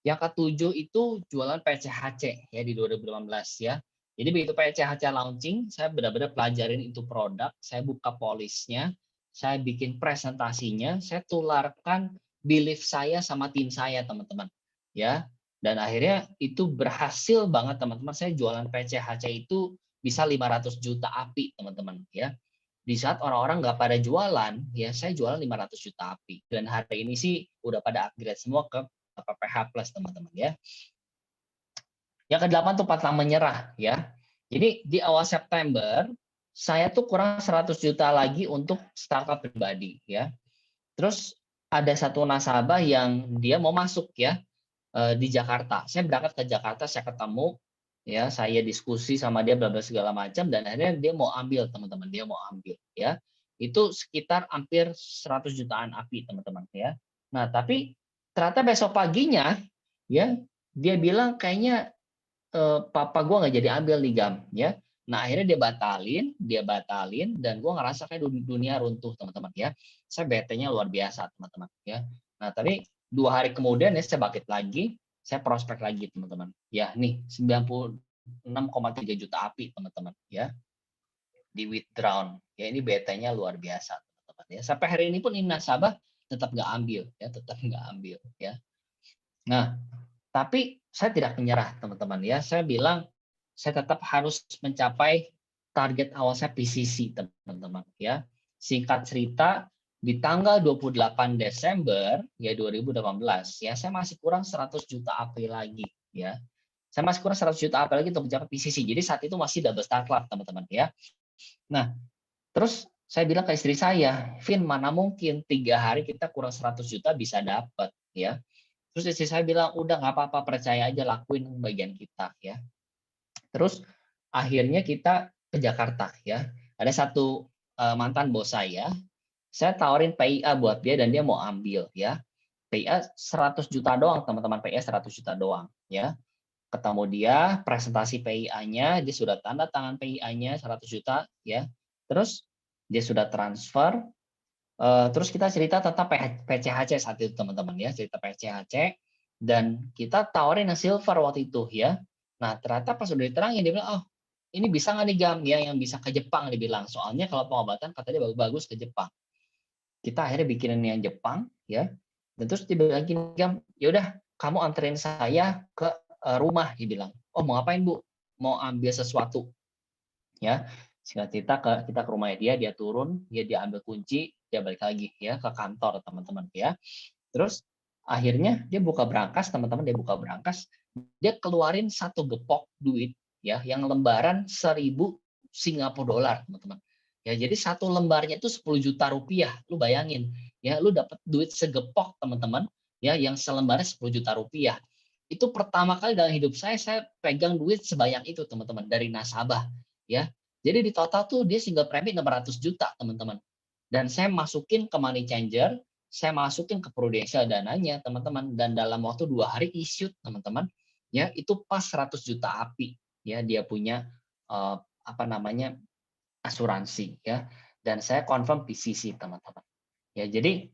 Speaker 1: yang ketujuh itu jualan PCHC ya di 2018 ya. Jadi begitu PCHC launching, saya benar-benar pelajarin itu produk, saya buka polisnya, saya bikin presentasinya, saya tularkan belief saya sama tim saya teman-teman ya. Dan akhirnya itu berhasil banget teman-teman. Saya jualan PCHC itu bisa 500 juta api teman-teman ya. Di saat orang-orang nggak pada jualan, ya saya jualan 500 juta api. Dan hari ini sih udah pada upgrade semua ke PPH Plus teman-teman ya. Yang ke-8 tuh pantang menyerah ya. Jadi di awal September saya tuh kurang 100 juta lagi untuk startup pribadi ya. Terus ada satu nasabah yang dia mau masuk ya di Jakarta. Saya berangkat ke Jakarta, saya ketemu ya, saya diskusi sama dia bla bla segala macam dan akhirnya dia mau ambil teman-teman, dia mau ambil ya. Itu sekitar hampir 100 jutaan api teman-teman ya. Nah, tapi ternyata besok paginya ya dia bilang kayaknya papa gue nggak jadi ambil nih Gam ya. Nah akhirnya dia batalin dan gue ngerasa kayak dunia runtuh teman-teman ya. Saya bete-nya luar biasa teman-teman ya. Nah tapi 2 hari kemudian ya saya bangkit lagi, saya prospek lagi teman-teman. Ya nih 96,3 juta api teman-teman ya di withdrawn. Ya ini bete-nya luar biasa teman-teman ya. Sampai hari ini pun ini nasabah tetap nggak ambil ya, tetap nggak ambil ya. Nah tapi saya tidak menyerah, teman-teman ya. Saya bilang saya tetap harus mencapai target awal saya PCC, teman-teman ya. Singkat cerita, di tanggal 28 Desember ya 2018 ya saya masih kurang 100 juta AP lagi ya. Saya masih kurang 100 juta AP lagi untuk mencapai PCC. Jadi saat itu masih double start lah, teman-teman ya. Nah, terus saya bilang ke istri saya, Vin, mana mungkin 3 hari kita kurang 100 juta bisa dapat ya. Terus istri saya bilang, udah nggak apa-apa, percaya aja, lakuin bagian kita ya. Terus akhirnya kita ke Jakarta ya. Ada satu mantan bos saya tawarin PIA buat dia dan dia mau ambil ya. PIA 100 juta doang teman-teman, PIA 100 juta doang ya. Ketemu dia, presentasi PIA-nya, dia sudah tanda tangan PIA-nya 100 juta ya. Terus dia sudah transfer. Terus kita cerita tentang PCHC saat itu teman-teman ya, cerita PCHC dan kita tawarin yang silver waktu itu ya. Nah ternyata pas udah diterangin dia bilang, oh ini bisa nggak nih Gam ya yang bisa ke Jepang, dia bilang soalnya kalau pengobatan katanya bagus-bagus ke Jepang. Kita akhirnya bikinin yang Jepang ya, dan terus dia bilang gini, Gam yaudah kamu anterin saya ke rumah, dia bilang. Oh mau ngapain Bu? Mau ambil sesuatu ya. Singkat cerita kita ke rumahnya dia turun, dia ambil kunci, dia balik lagi ya ke kantor teman-teman ya. Terus akhirnya dia buka brankas teman-teman, dia keluarin satu gepok duit ya yang lembaran 1.000 Singapura dolar teman-teman. Ya jadi satu lembarnya itu 10 juta rupiah, lu bayangin ya, lu dapat duit segepok teman-teman ya yang selembarnya 10 juta rupiah. Itu pertama kali dalam hidup saya pegang duit sebanyak itu teman-teman dari nasabah ya. Jadi di total tuh dia single premi 600 juta teman-teman. Dan saya masukin ke Money Changer, saya masukin ke Prudential dananya teman-teman, dan dalam waktu 2 hari issued teman-teman ya itu pas 100 juta api ya dia punya asuransi ya, dan saya confirm PCC teman-teman ya. Jadi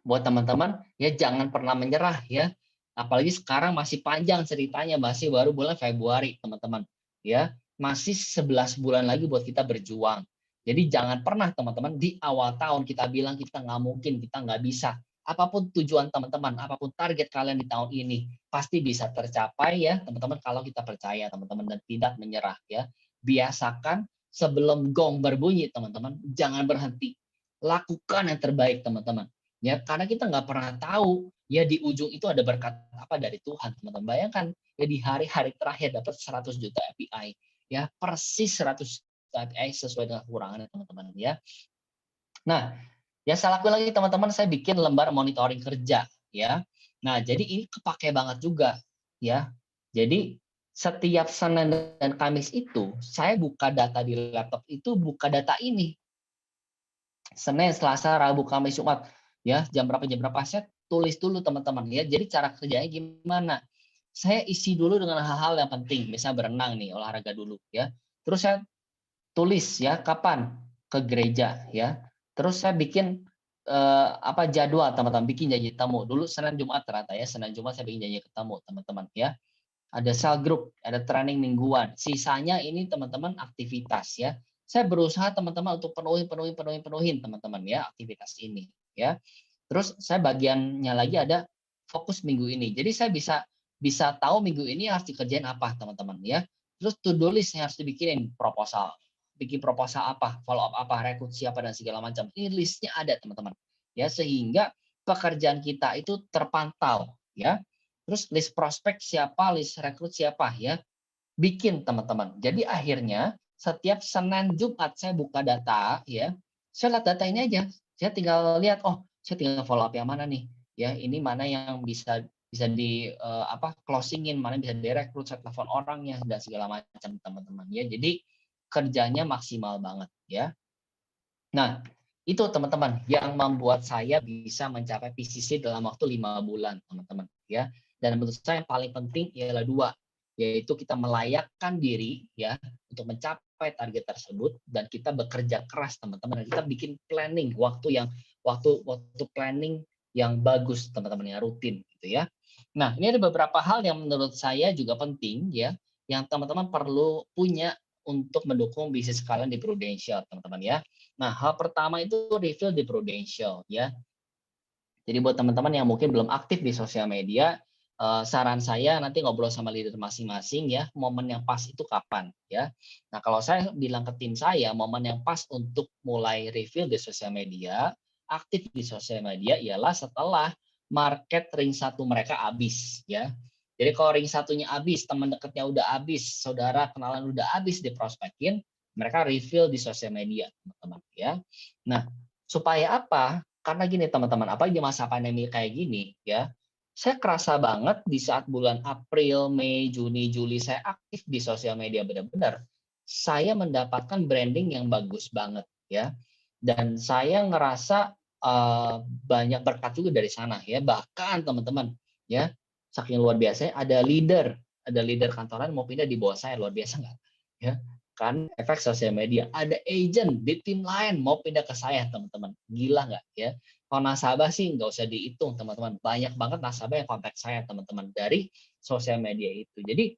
Speaker 1: buat teman-teman ya jangan pernah menyerah ya, apalagi sekarang masih panjang ceritanya, masih baru bulan Februari teman-teman ya, masih 11 bulan lagi buat kita berjuang. Jadi jangan pernah teman-teman di awal tahun kita bilang kita nggak mungkin, kita nggak bisa. Apapun tujuan teman-teman, apapun target kalian di tahun ini pasti bisa tercapai ya teman-teman kalau kita percaya teman-teman dan tidak menyerah ya. Biasakan sebelum gong berbunyi, teman-teman, jangan berhenti. Lakukan yang terbaik, teman-teman. Ya, karena kita nggak pernah tahu ya di ujung itu ada berkat apa dari Tuhan, teman-teman. Bayangkan ya di hari-hari terakhir dapat 100 juta API, ya persis 100 juta API sesuai dengan kekurangannya, teman-teman. Ya, nah, yang saya lakukan lagi, teman-teman, saya bikin lembar monitoring kerja, ya. Nah, jadi ini kepake banget juga, ya. Jadi setiap Senin dan Kamis itu saya buka data di laptop itu buka data ini. Senin, Selasa, Rabu, Kamis, Jumat, ya jam berapa saya tulis dulu, teman-teman, ya. Jadi cara kerjanya gimana? Saya isi dulu dengan hal-hal yang penting, misalnya berenang nih, olahraga dulu, ya. Terus saya tulis ya kapan ke gereja, ya. Terus saya bikin jadwal, teman-teman, bikin janji temu. Dulu Senin Jumat ternyata ya, Senin Jumat saya bikin janji ketemu, teman-teman, ya. Ada cell group, ada training mingguan. Sisanya ini, teman-teman, aktivitas, ya. Saya berusaha, teman-teman, untuk penuhin, teman-teman, ya, aktivitas ini, ya. Terus saya bagiannya lagi ada fokus minggu ini. Jadi saya bisa tahu minggu ini harus dikerjain apa, teman-teman, ya. Terus to do list yang harus dibikinin, proposal. Bikin proposal apa, follow up apa, rekrut siapa dan segala macam. Ini listnya ada, teman-teman. Ya, sehingga pekerjaan kita itu terpantau, ya. Terus list prospek siapa, list rekrut siapa, ya. Bikin, teman-teman. Jadi akhirnya setiap Senin Jumat saya buka data, ya. Saya lihat data ini aja. Saya tinggal lihat, oh, saya tinggal follow up yang mana nih, ya. Ini mana yang bisa di closingin, mana bisa direkrut, saya telepon orangnya dan segala macam, teman-teman, ya. Jadi kerjanya maksimal banget, ya. Nah, itu, teman-teman, yang membuat saya bisa mencapai PCC dalam waktu 5 bulan, teman-teman, ya. Dan menurut saya yang paling penting ialah 2, yaitu kita melayakkan diri, ya, untuk mencapai target tersebut, dan kita bekerja keras, teman-teman. Dan kita bikin planning waktu planning yang bagus, teman-teman, yang rutin, gitu ya. Nah, ini ada beberapa hal yang menurut saya juga penting, ya, yang teman-teman perlu punya untuk mendukung bisnis kalian di Prudential, teman-teman, ya. Nah, hal pertama itu refill di Prudential, ya. Jadi buat teman-teman yang mungkin belum aktif di sosial media, saran saya nanti ngobrol sama leader masing-masing, ya, momen yang pas itu kapan, ya. Nah, kalau saya bilang ke tim saya, momen yang pas untuk mulai refill di sosial media, aktif di sosial media ialah setelah market ring 1 mereka habis, ya. Jadi kalau ring 1-nya habis, teman dekatnya udah habis, saudara kenalan udah habis diprospekin, mereka refill di sosial media, teman-teman, ya. Nah, supaya apa? Karena gini, teman-teman, apalagi di masa pandemi kayak gini, ya, saya kerasa banget di saat bulan April, Mei, Juni, Juli saya aktif di sosial media benar-benar, saya mendapatkan branding yang bagus banget, ya. Dan saya ngerasa banyak berkat juga dari sana, ya. Bahkan, teman-teman, ya, saking luar biasanya ada leader kantoran mau pindah di bawah saya, luar biasa nggak? Ya, kan efek sosial media. Ada agent di tim lain mau pindah ke saya, teman-teman. Gila nggak, ya? Kalau nasabah sih nggak usah dihitung, teman-teman. Banyak banget nasabah yang kontak saya, teman-teman, dari sosial media itu. Jadi,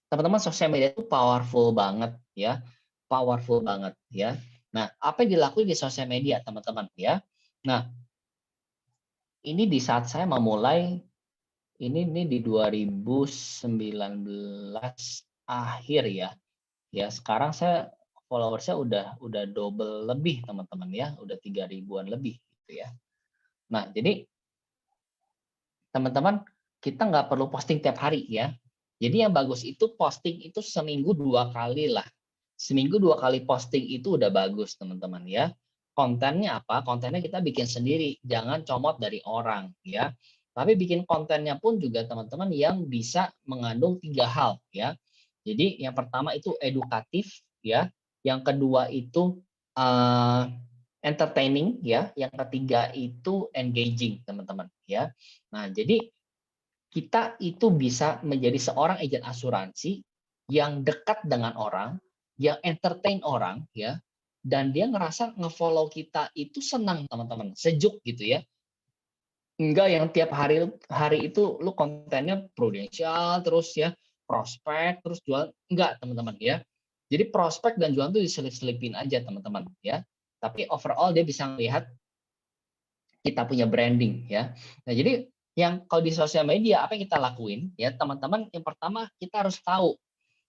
Speaker 1: teman-teman, sosial media itu powerful banget, ya. Powerful banget, ya. Nah, apa yang dilakukan di sosial media, teman-teman, ya. Nah, ini di saat saya memulai, ini di 2019 akhir, ya. Ya, sekarang saya followersnya udah double lebih, teman-teman, ya, udah 3 ribuan lebih, gitu ya. Nah, jadi teman-teman, kita nggak perlu posting tiap hari, ya. Jadi yang bagus itu posting itu seminggu 2 kali lah. Seminggu 2 kali posting itu udah bagus, teman-teman, ya. Kontennya apa? Kontennya kita bikin sendiri, jangan comot dari orang, ya. Tapi bikin kontennya pun juga, teman-teman, yang bisa mengandung 3 hal, ya. Jadi yang pertama itu edukatif, ya. Yang kedua itu entertaining, ya. Yang ketiga itu engaging, teman-teman, ya. Nah, jadi kita itu bisa menjadi seorang agen asuransi yang dekat dengan orang, yang entertain orang, ya, dan dia ngerasa ngefollow kita itu senang, teman-teman, sejuk, gitu ya. Enggak yang tiap hari itu lu kontennya prudensial terus, ya, prospek terus jual, enggak, teman-teman, ya. Jadi prospek dan jualan tuh diselip-selipin aja, teman-teman, ya. Tapi overall dia bisa melihat kita punya branding, ya. Nah, jadi yang kalau di sosial media apa yang kita lakuin, ya, teman-teman, yang pertama kita harus tahu,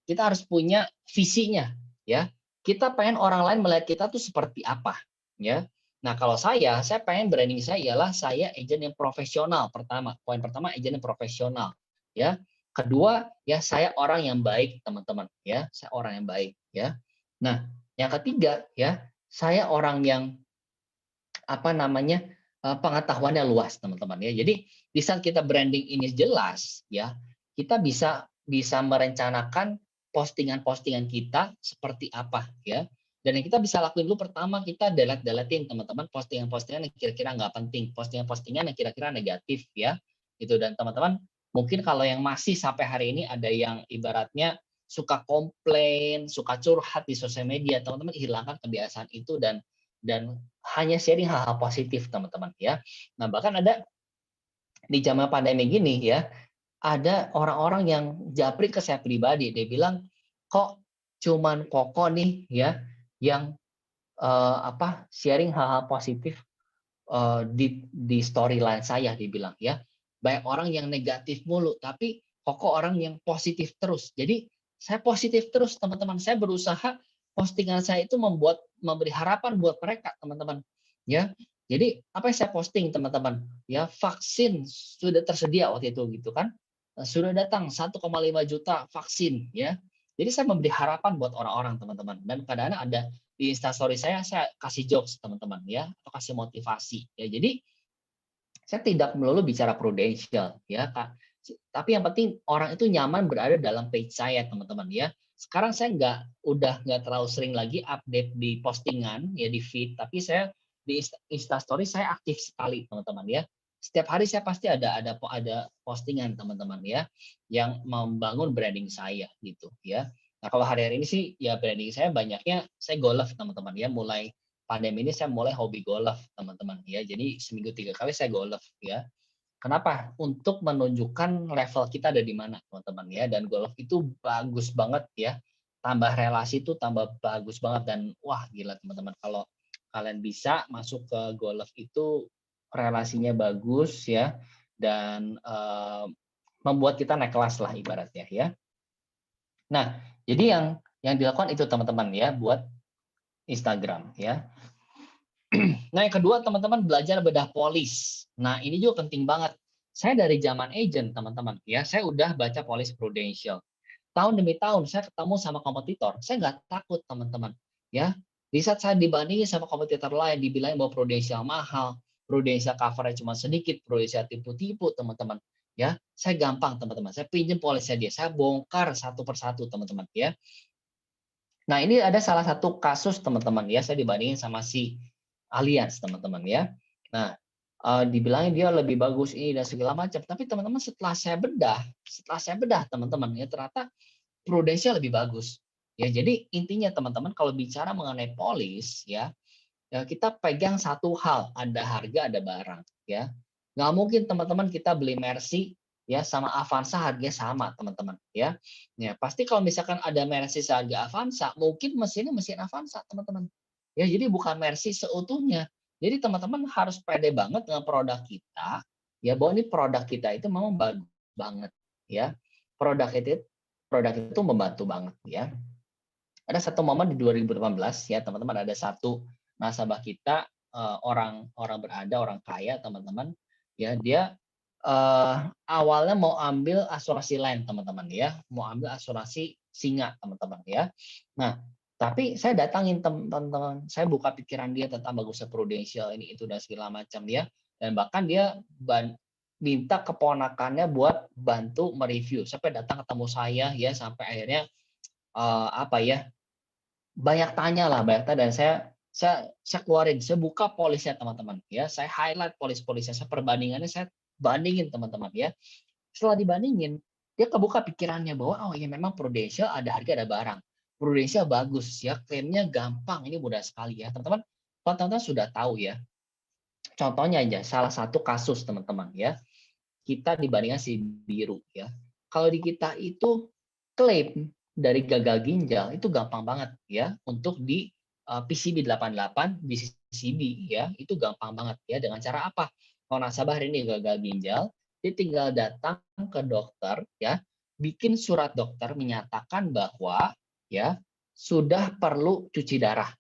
Speaker 1: kita harus punya visinya, ya. kita pengen orang lain melihat kita tuh seperti apa, ya. Nah, kalau saya pengen branding saya ialah saya agent yang profesional pertama. Poin pertama agent yang profesional, ya. Kedua, ya saya orang yang baik, teman-teman, ya. Saya orang yang baik, ya. Nah, yang ketiga, ya, saya orang yang apa namanya pengetahuannya luas, teman-teman, ya. Jadi di saat kita branding ini jelas, ya, kita bisa merencanakan postingan-postingan kita seperti apa, ya. Dan yang kita bisa lakuin dulu pertama kita delete-deletin, teman-teman, postingan-postingan yang kira-kira nggak penting, postingan-postingan yang kira-kira negatif, ya. Gitu. Dan teman-teman mungkin kalau yang masih sampai hari ini ada yang ibaratnya suka komplain, suka curhat di sosial media, teman-teman hilangkan kebiasaan itu dan hanya sharing hal-hal positif, teman-teman, ya. Nah, bahkan ada di zaman pandemi gini, ya, ada orang-orang yang japri ke saya pribadi, dia bilang, "Kok cuman Koko nih, ya, yang sharing hal-hal positif di storyline saya," dia bilang, ya. "Banyak orang yang negatif mulu, tapi Koko orang yang positif terus." Jadi saya positif terus, teman-teman. Saya berusaha postingan saya itu memberi harapan buat mereka, teman-teman. Ya. Jadi apa yang saya posting, teman-teman? Ya, vaksin sudah tersedia waktu itu gitu kan. Sudah datang 1,5 juta vaksin, ya. Jadi saya memberi harapan buat orang-orang, teman-teman. Dan kadang-kadang ada di Instastory saya kasih jokes, teman-teman, ya, atau kasih motivasi, ya. Jadi saya tidak melulu bicara prudensial, ya, Kak. Tapi yang penting orang itu nyaman berada dalam page saya, teman-teman, ya. Sekarang saya udah nggak terlalu sering lagi update di postingan, ya, di feed, tapi saya di Instastory saya aktif sekali, teman-teman, ya. Setiap hari saya pasti ada postingan, teman-teman, ya, yang membangun branding saya gitu, ya. Nah, kalau hari-hari ini sih ya branding saya banyaknya saya golf, teman-teman, ya. Mulai pandemi ini saya mulai hobi golf, teman-teman, ya. Jadi seminggu 3 kali saya golf, ya. Kenapa? Untuk menunjukkan level kita ada di mana, teman-teman, ya. Dan golf itu bagus banget, ya. Tambah relasi itu tambah bagus banget dan wah gila, teman-teman, kalau kalian bisa masuk ke golf itu relasinya bagus, ya, dan membuat kita naik kelas lah ibaratnya, ya. Nah, jadi yang dilakukan itu, teman-teman, ya, buat Instagram, ya. Nah, yang kedua, teman-teman, belajar bedah polis. Nah, ini juga penting banget. Saya dari zaman agent, teman-teman, ya, saya udah baca polis prudential. Tahun demi tahun saya ketemu sama kompetitor, saya nggak takut, teman-teman, ya. Di saat saya dibandingin sama kompetitor lain, dibilang bahwa prudential mahal, prudential covernya cuma sedikit, prudential tipu-tipu, teman-teman, ya. Saya gampang, teman-teman. Saya pinjam polisnya dia, saya bongkar satu persatu, teman-teman, ya. Nah, ini ada salah satu kasus, teman-teman, ya, saya dibandingin sama si Allianz, teman-teman, ya. Nah, dibilangin dia lebih bagus ini dan segala macam, tapi teman-teman setelah saya bedah, teman-teman, ya, ternyata Prudential lebih bagus. Ya, jadi intinya, teman-teman, kalau bicara mengenai polis, ya, ya kita pegang satu hal, ada harga, ada barang, ya. Nggak mungkin, teman-teman, kita beli Mercy, ya, sama Avanza harganya sama, teman-teman, ya. Ya, pasti kalau misalkan ada Mercy seharga Avanza, mungkin mesinnya mesin Avanza, teman-teman. Ya, jadi bukan Mercy seutuhnya. Jadi teman-teman harus pede banget dengan produk kita, ya, bahwa ini produk kita itu memang bagus banget, ya. Produk itu membantu banget, ya. Ada satu momen di 2018, ya, teman-teman, ada satu nasabah kita, orang berada, orang kaya, teman-teman, ya, dia awalnya mau ambil asuransi lain, teman-teman, ya, mau ambil asuransi singa, teman-teman, ya. Nah, tapi saya datangin, teman-teman, saya buka pikiran dia tentang bagusnya Prudential ini itu dan segala macam, ya, dan bahkan dia minta keponakannya buat bantu mereview, sampai datang ketemu saya, ya, sampai akhirnya banyak tanya lah, banyak tanya, dan saya keluarin, saya buka polisnya, teman-teman, ya, saya highlight polis-polisnya, saya perbandingannya, saya bandingin, teman-teman, ya. Setelah dibandingin, dia kebuka pikirannya bahwa oh ya memang Prudential ada harga ada barang. Prudential bagus, ya, klaimnya gampang, ini mudah sekali, ya, teman-teman. Kalau teman-teman sudah tahu, ya, contohnya aja salah satu kasus, teman-teman, ya, kita dibandingkan si biru, ya. Kalau di kita itu klaim dari gagal ginjal itu gampang banget, ya, untuk di PCB 88 BCB, ya, itu gampang banget, ya, dengan cara apa? Kalau nasabah hari ini gagal ginjal, dia tinggal datang ke dokter, ya, bikin surat dokter menyatakan bahwa, ya, sudah perlu cuci darah.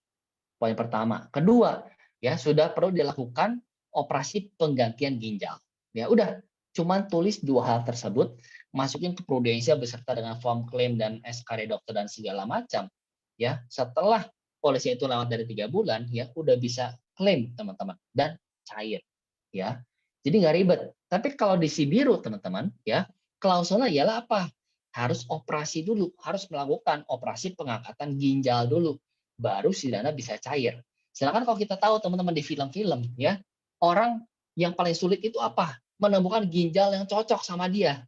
Speaker 1: Poin pertama. Kedua, ya sudah perlu dilakukan operasi penggantian ginjal. Ya udah, cuman tulis 2 hal tersebut, masukin ke Prudential beserta dengan form klaim dan SK dari dokter dan segala macam. Ya, setelah polisi itu lewat dari 3 bulan, ya udah bisa klaim teman-teman dan cair. Ya, jadi nggak ribet. Tapi kalau di Sibiru teman-teman, ya klausulnya ialah apa? Harus operasi dulu, harus melakukan operasi pengangkatan ginjal dulu, baru si dana bisa cair. Sedangkan kalau kita tahu teman-teman di film-film, ya orang yang paling sulit itu apa? Menemukan ginjal yang cocok sama dia,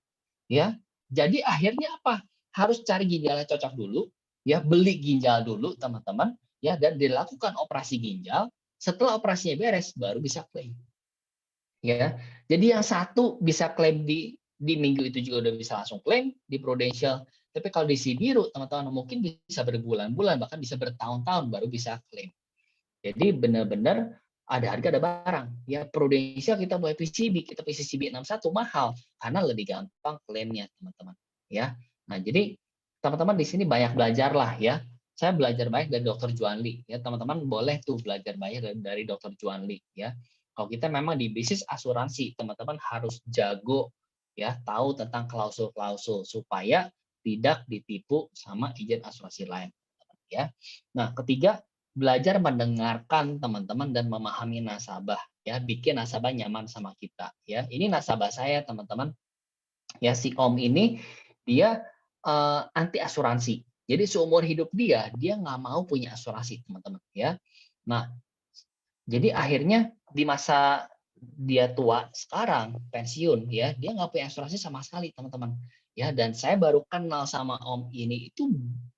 Speaker 1: ya. Jadi akhirnya apa? Harus cari ginjal yang cocok dulu, ya beli ginjal dulu teman-teman, ya dan dilakukan operasi ginjal. Setelah operasinya beres, baru bisa klaim. Ya, jadi yang satu bisa klaim di minggu itu juga udah bisa langsung klaim di Prudential. Tapi kalau di Sibiru, teman-teman mungkin bisa berbulan-bulan, bahkan bisa bertahun-tahun baru bisa klaim. Jadi benar-benar ada harga ada barang. Ya Prudential kita buat PCB, kita PCB 61 mahal karena lebih gampang klaimnya teman-teman. Ya, nah jadi teman-teman di sini banyak belajar lah ya. Saya belajar banyak dari Dr. Juanli. Ya teman-teman boleh tuh belajar banyak dari Dr. Juanli. Ya, kalau kita memang di bisnis asuransi, teman-teman harus jago ya, tahu tentang klausul-klausul supaya tidak ditipu sama agen asuransi lain. Ya, nah ketiga belajar mendengarkan teman-teman dan memahami nasabah ya, bikin nasabah nyaman sama kita ya. Ini nasabah saya teman-teman ya, si Om ini dia anti asuransi. Jadi seumur hidup dia nggak mau punya asuransi teman-teman ya. Nah jadi akhirnya di masa dia tua sekarang pensiun ya, dia nggak punya asuransi sama sekali teman-teman ya. Dan saya baru kenal sama Om ini itu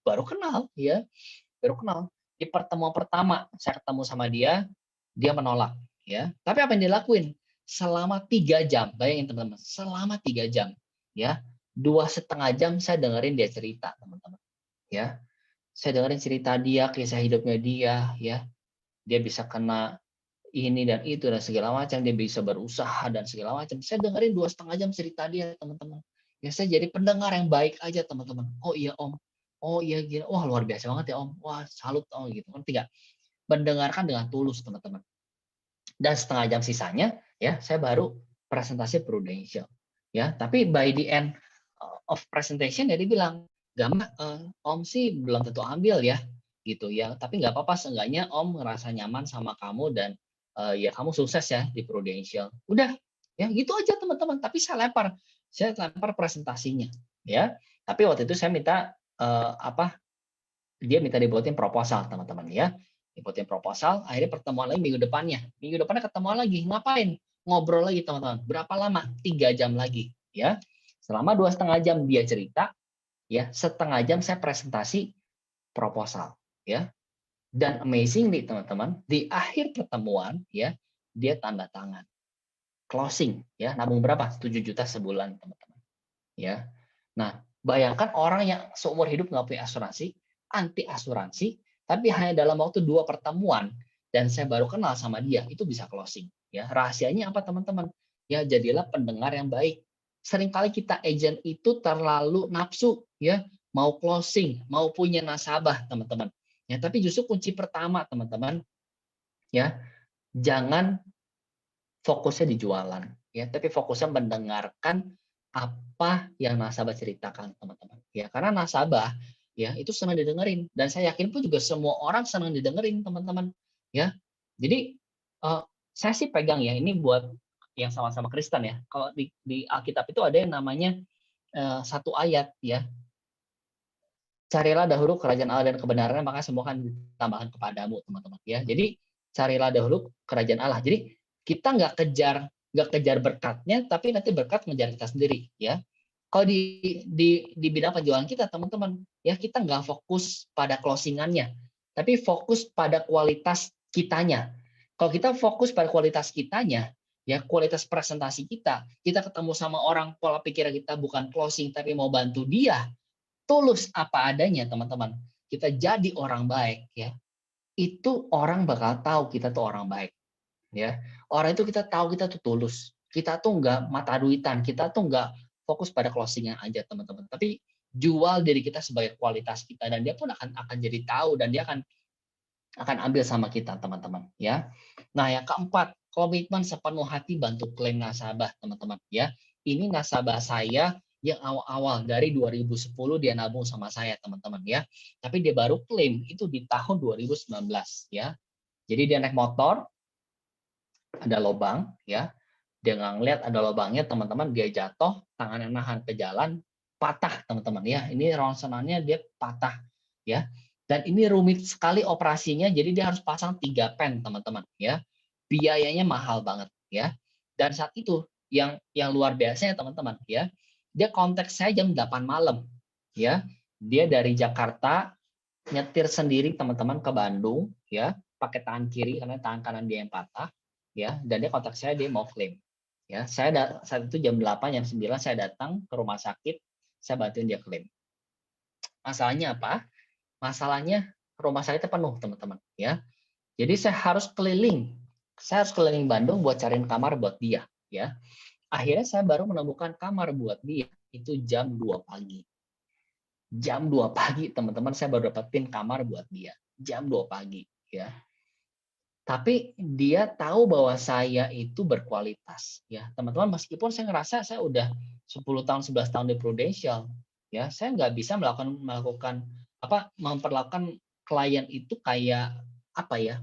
Speaker 1: baru kenal ya, baru kenal. Di pertemuan pertama saya ketemu sama dia, dia menolak ya. Tapi apa yang dia lakuin? Selama 3 jam, bayangin teman-teman, selama 3 jam ya, 2,5 jam saya dengerin dia cerita teman-teman ya. Saya dengerin cerita dia, kisah hidupnya dia ya. Dia bisa kena ini dan itu dan segala macam, dia bisa berusaha dan segala macam. Saya dengerin 2,5 jam cerita dia teman-teman. Ya saya jadi pendengar yang baik aja teman-teman. Oh iya Om, oh iya gini, wah luar biasa banget ya Om, wah salut Om gitu. Ngerti nggak? Mendengarkan dengan tulus teman-teman. Dan 1/2 jam sisanya ya saya baru presentasi Prudential. Ya, tapi by the end of presentation ya dia bilang, "Gama, Om sih belum tentu ambil ya." Gitu ya. Tapi nggak apa-apa, seenggaknya Om ngerasa nyaman sama kamu dan ya kamu sukses ya di Prudential. Udah, ya gitu aja teman-teman. Tapi saya lempar presentasinya, ya. Tapi waktu itu saya minta dia minta dibuatin proposal teman-teman ya. Dibuatin proposal, akhirnya pertemuan lagi minggu depannya. Minggu depannya ketemuan lagi, ngapain? Ngobrol lagi teman-teman. Berapa lama? 3 jam lagi, ya. Selama 2,5 jam dia cerita, ya 1/2 jam saya presentasi proposal, ya. Dan amazingly teman-teman, di akhir pertemuan ya, dia tanda tangan. Closing ya, nabung berapa? 7 juta sebulan teman-teman. Ya. Nah, bayangkan orang yang seumur hidup nggak punya asuransi, anti asuransi, tapi hanya dalam waktu 2 pertemuan dan saya baru kenal sama dia, itu bisa closing. Ya, rahasianya apa teman-teman? Ya, jadilah pendengar yang baik. Seringkali kita agent itu terlalu nafsu, ya, mau closing, mau punya nasabah, teman-teman. Ya, tapi justru kunci pertama, teman-teman, ya, jangan fokusnya di jualan, ya, tapi fokusnya mendengarkan apa yang nasabah ceritakan, teman-teman. Ya, karena nasabah, ya, itu senang didengerin dan saya yakin pun juga semua orang senang didengerin, teman-teman. Ya, jadi saya sih pegang ya, ini buat yang sama-sama Kristen ya. Kalau di Alkitab itu ada yang namanya satu ayat ya. Carilah dahulu kerajaan Allah dan kebenarannya, maka semua akan ditambahkan kepadamu, teman-teman. Ya, jadi carilah dahulu kerajaan Allah. Jadi kita nggak kejar berkatnya, tapi nanti berkat ngejar kita sendiri. Ya, kalau di bidang penjualan kita, teman-teman, ya kita nggak fokus pada closingannya, tapi fokus pada kualitas kitanya. Kalau kita fokus pada kualitas kitanya, ya kualitas presentasi kita ketemu sama orang, pola pikir kita bukan closing, tapi mau bantu dia tulus apa adanya teman-teman, kita jadi orang baik ya, itu orang bakal tahu kita tuh orang baik ya. Orang itu kita tahu kita tuh tulus, kita tuh nggak mata duitan, kita tuh nggak fokus pada closingnya aja teman-teman, tapi jual diri kita sebagai kualitas kita, dan dia pun akan jadi tahu, dan dia akan ambil sama kita, teman-teman, ya. Nah, yang keempat, komitmen sepenuh hati bantu klaim nasabah, teman-teman, ya. Ini nasabah saya yang awal-awal dari 2010 dia nabung sama saya, teman-teman, ya. Tapi dia baru klaim itu di tahun 2019, ya. Jadi dia naik motor, ada lubang, ya. Dia nggak ngeliat ada lubangnya, teman-teman, dia jatuh, tangannya nahan ke jalan, patah, teman-teman, ya. Ini rongsenannya dia patah, ya. Dan ini rumit sekali operasinya, jadi dia harus pasang 3 pen, teman-teman, ya. Biayanya mahal banget, ya. Dan saat itu yang luar biasanya, teman-teman, ya. Dia kontak saya jam 8 malam, ya. Dia dari Jakarta nyetir sendiri, teman-teman, ke Bandung, ya, pakai tangan kiri karena tangan kanan dia yang patah, ya. Dan dia kontak saya, dia mau klaim. Ya, saat itu jam 8, jam 9 saya datang ke rumah sakit, saya bantuin dia klaim. Masalahnya apa? Masalahnya rumah sakitnya penuh, teman-teman, ya. Jadi saya harus keliling Bandung buat cariin kamar buat dia, ya. Akhirnya saya baru menemukan kamar buat dia itu jam 2 pagi. Jam 2 pagi, teman-teman, saya baru dapetin kamar buat dia. Jam 2 pagi, ya. Tapi dia tahu bahwa saya itu berkualitas, ya, teman-teman. Meskipun saya ngerasa saya udah 10 tahun, 11 tahun di Prudential, ya, saya nggak bisa memperlakukan klien itu kayak apa ya?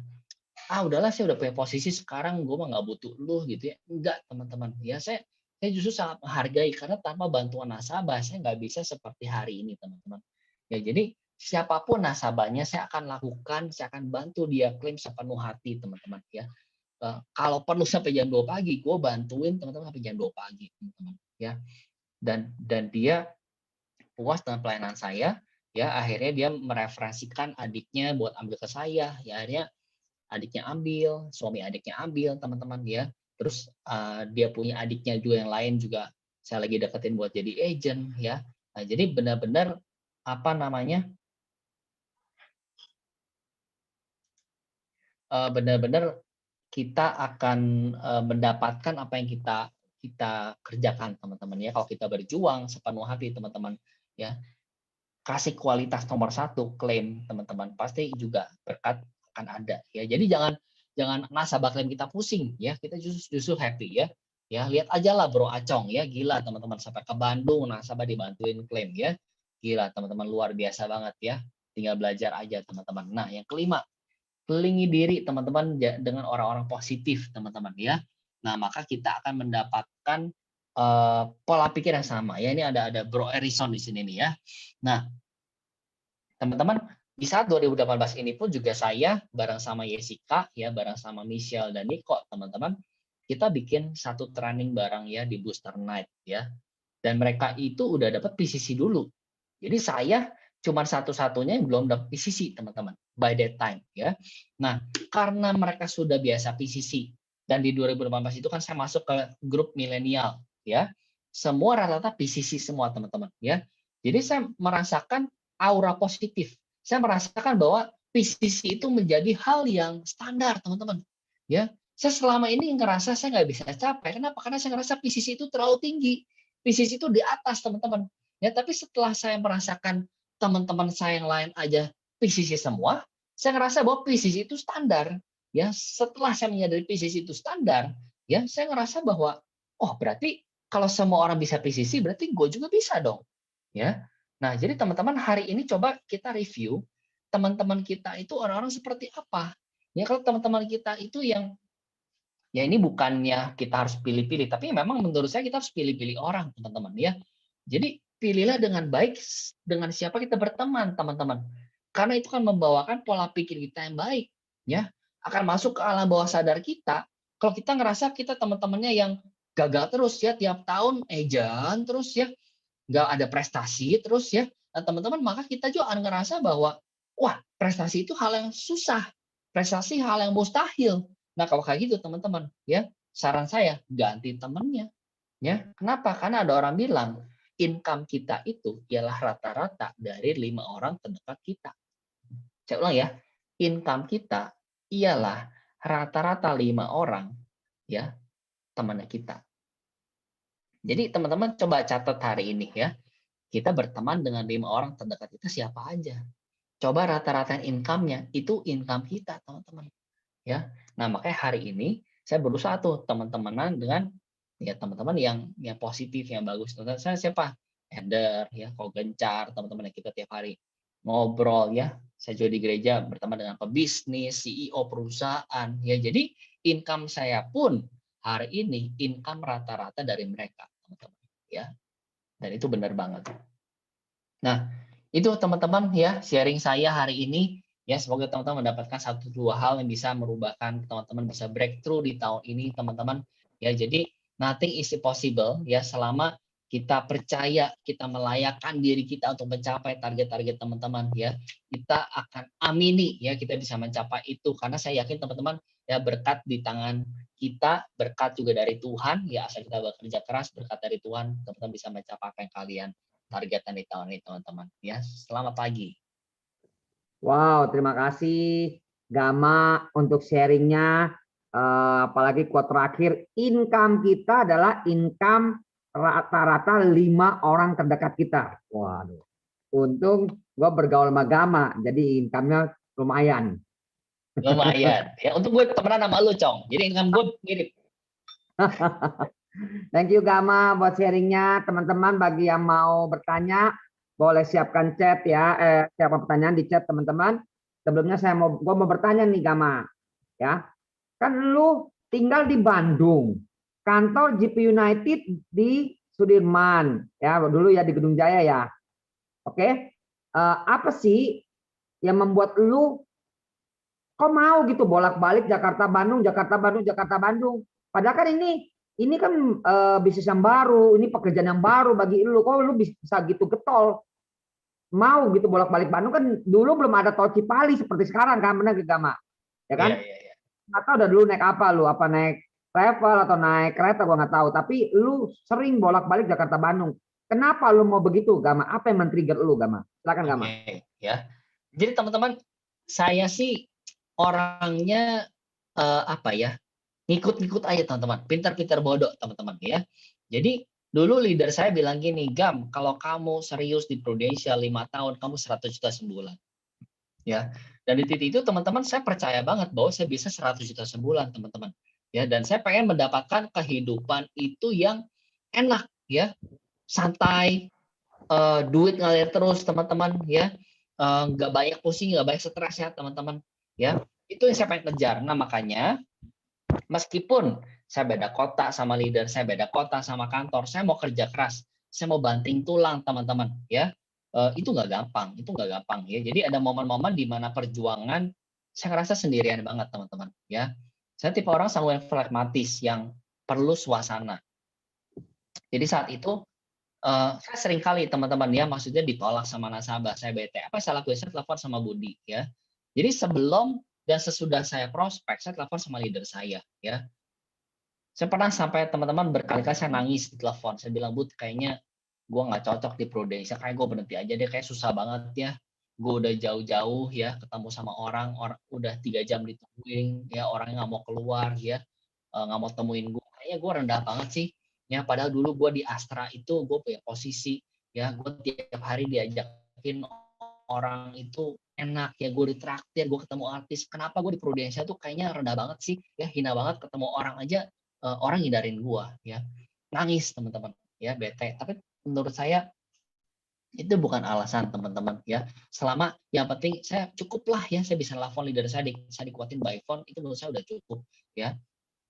Speaker 1: Udahlah, saya udah punya posisi sekarang, gue mah nggak butuh lu, gitu ya. Enggak, teman-teman. Ya, saya justru sangat menghargai, karena tanpa bantuan nasabah saya nggak bisa seperti hari ini, teman-teman. Ya, jadi siapapun nasabahnya saya akan lakukan, saya akan bantu dia klaim sepenuh hati, teman-teman, ya. Kalau perlu sampai jam 2 pagi, gue bantuin teman-teman sampai jam 2 pagi, teman-teman, ya. Dan dia puas dengan pelayanan saya, ya. Akhirnya dia mereferensikan adiknya buat ambil ke saya, ya. Akhirnya adiknya ambil, suami adiknya ambil, teman-teman, ya. Terus dia punya adiknya juga yang lain juga saya lagi deketin buat jadi agent, ya. Nah, jadi benar-benar benar-benar kita akan mendapatkan apa yang kita kerjakan, teman-teman, ya. Kalau kita berjuang sepenuh hati, teman-teman, ya, kasih kualitas nomor 1, klaim, teman-teman, pasti juga berkat akan ada, ya. Jadi jangan nasabah klaim kita pusing, ya. Kita justru happy, ya. Ya, lihat aja lah Bro Acong, ya, gila, teman-teman, sampai ke Bandung nasabah dibantuin klaim, ya. Gila, teman-teman, luar biasa banget, ya. Tinggal belajar aja, teman-teman. Nah, yang kelima, kelilingi diri, teman-teman, dengan orang-orang positif, teman-teman, ya. Nah, maka kita akan mendapatkan pola pikir yang sama, ya. Ini ada Bro Erison di sini nih, ya. Nah, teman-teman, di saat 2018 ini pun juga saya bareng sama Jessica, ya, bareng sama Michelle dan Niko, teman-teman, kita bikin satu training bareng, ya, di Booster Night, ya. Dan mereka itu udah dapat PCC dulu. Jadi saya cuma satu-satunya yang belum dapat PCC, teman-teman, by that time, ya. Nah, karena mereka sudah biasa PCC, dan di 2018 itu kan saya masuk ke grup milenial, ya. Semua rata-rata PCC semua, teman-teman, ya. Jadi saya merasakan aura positif. Saya merasakan bahwa PCC itu menjadi hal yang standar, teman-teman, ya. Saya selama ini ngerasa saya nggak bisa capai. Kenapa? Karena saya ngerasa PCC itu terlalu tinggi. PCC itu di atas, teman-teman. Ya, tapi setelah saya merasakan teman-teman saya yang lain aja PCC semua, saya ngerasa bahwa PCC itu standar. Ya, setelah saya menyadari PCC itu standar, ya, saya ngerasa bahwa, oh, berarti kalau semua orang bisa PCC, berarti gue juga bisa dong. Ya. Nah, jadi teman-teman, hari ini coba kita review teman-teman kita itu orang-orang seperti apa. Ya, kalau teman-teman kita itu yang, ya, ini bukannya kita harus pilih-pilih, tapi memang menurut saya kita harus pilih-pilih orang, teman-teman, ya. Jadi pilihlah dengan baik dengan siapa kita berteman, teman-teman. Karena itu kan membawakan pola pikir kita yang baik, ya. Akan masuk ke alam bawah sadar kita. Kalau kita ngerasa kita teman-temannya yang gagal terus, ya, tiap tahun ejan terus, ya, nggak ada prestasi terus, ya. Nah, teman-teman, maka kita juga akan ngerasa bahwa, wah, prestasi itu hal yang susah. Prestasi hal yang mustahil. Nah, kalau kayak gitu, teman-teman, ya, saran saya ganti temannya, ya. Kenapa? Karena ada orang bilang income kita itu ialah rata-rata dari 5 orang terdekat kita. Saya ulang, ya, income kita ialah rata-rata 5 orang, ya, temannya kita. Jadi teman-teman coba catat hari ini, ya. kita berteman dengan 5 orang terdekat kita siapa aja. Coba rata-rata income-nya itu income kita, teman-teman. Ya. Nah, makanya hari ini saya berusaha tuh teman-temanan dengan ya teman-teman yang positif, yang bagus. Contohnya saya siapa? Ender, ya, Ko Gencar, teman-teman yang kita tiap hari ngobrol ya. Saya juga di gereja berteman dengan pebisnis, CEO perusahaan, ya. Jadi income saya pun hari ini income rata-rata dari mereka, teman-teman, ya. Dan itu benar banget. Nah, itu teman-teman ya sharing saya hari ini. Ya, semoga teman-teman mendapatkan 1-2 hal yang bisa merubahkan teman-teman bisa breakthrough di tahun ini, teman-teman. Ya, jadi nothing is impossible ya selama kita percaya, kita melayakkan diri kita untuk mencapai target-target teman-teman ya. Kita akan amini ya kita bisa mencapai itu karena saya yakin teman-teman ya berkat di tangan kita, berkat juga dari Tuhan ya asal kita bekerja keras, berkat dari Tuhan teman-teman bisa mencapai apa yang kalian targetan di tahun ini teman-teman ya. Selamat pagi.
Speaker 2: Wow, terima kasih Gama untuk sharingnya. Apalagi quote terakhir, income kita adalah income rata-rata 5 orang terdekat kita. Waduh, untung gue bergaul sama Gama, jadi income-nya lumayan.
Speaker 1: Lumayan ya. Untuk gue temenan sama lu, Cong. Jadi income gue mirip.
Speaker 2: Thank you Gama buat sharingnya. Teman-teman bagi yang mau bertanya, boleh siapkan chat ya. Siapkan pertanyaan di chat teman-teman. Sebelumnya gue mau bertanya nih Gama. Ya, kan lu tinggal di Bandung. Kantor GP United di Sudirman. Ya, dulu ya di Gedung Jaya ya. Oke. Apa sih yang membuat lu kok mau gitu bolak-balik Jakarta Bandung, Jakarta Bandung, Jakarta Bandung? Padahal kan ini kan bisnis yang baru, ini pekerjaan yang baru bagi lu. Kok lu bisa gitu getol? Mau gitu bolak-balik Bandung kan dulu belum ada tol Cipali seperti sekarang kan, benar gak Gama? Ya kan?
Speaker 1: Iya.
Speaker 2: Atau udah dulu naik apa lu? Apa naik travel atau naik kereta gua nggak tahu. Tapi lu sering bolak-balik Jakarta Bandung. Kenapa lu mau begitu, Gama? Apa yang men-trigger lu, Gama? Silakan Gama.
Speaker 1: Oke, ya. Jadi teman-teman, saya sih orangnya apa ya? Ngikut-ngikut aja teman-teman. Pintar-pintar bodoh teman-teman ya. Jadi dulu leader saya bilang gini, Gam, kalau kamu serius di Prudential 5 tahun, kamu 100 juta sebulan. Ya. Dan di titik itu teman-teman saya percaya banget bahwa saya bisa 100 juta sebulan, teman-teman. Ya, dan saya pengen mendapatkan kehidupan itu yang enak ya, santai, duit ngalir terus teman-teman ya, nggak banyak pusing, nggak banyak stres ya teman-teman ya. Itu yang saya pengen kejar. Nah makanya meskipun saya beda kota sama leader, saya beda kota sama kantor, saya mau kerja keras, saya mau banting tulang teman-teman ya. Itu nggak gampang ya. Jadi ada momen-momen di mana perjuangan saya ngerasa sendirian banget teman-teman ya. Saya tipe orang sangat pragmatis yang perlu suasana. Jadi saat itu saya sering kali teman-teman ya, maksudnya ditolak sama nasabah, saya bete. Apa yang saya lakuin? Saya telepon sama Budi ya. Jadi sebelum dan sesudah saya prospek, saya telepon sama leader saya ya. Saya pernah sampai teman-teman berkali-kali saya nangis di telepon. Saya bilang, Bud, kayaknya gue nggak cocok di Prudential, kayak gue berhenti aja deh, kayak susah banget ya. Gue udah jauh-jauh ya, ketemu sama orang udah 3 jam ditungguin ya, orangnya nggak mau keluar ya, nggak mau temuin gue. Kayaknya gue rendah banget sih. Ya, padahal dulu gue di Astra itu gue punya posisi ya, gue tiap hari diajakin orang itu enak ya, gue ditraktir, gue ketemu artis. Kenapa gue di Prudential tuh kayaknya rendah banget sih ya, hina banget, ketemu orang aja orang ngindarin gue ya, nangis teman-teman ya, bete. Tapi menurut saya itu bukan alasan teman-teman ya, selama yang penting saya cukuplah ya, saya bisa telepon leader saya, saya dikuatin by phone, itu menurut saya udah cukup ya.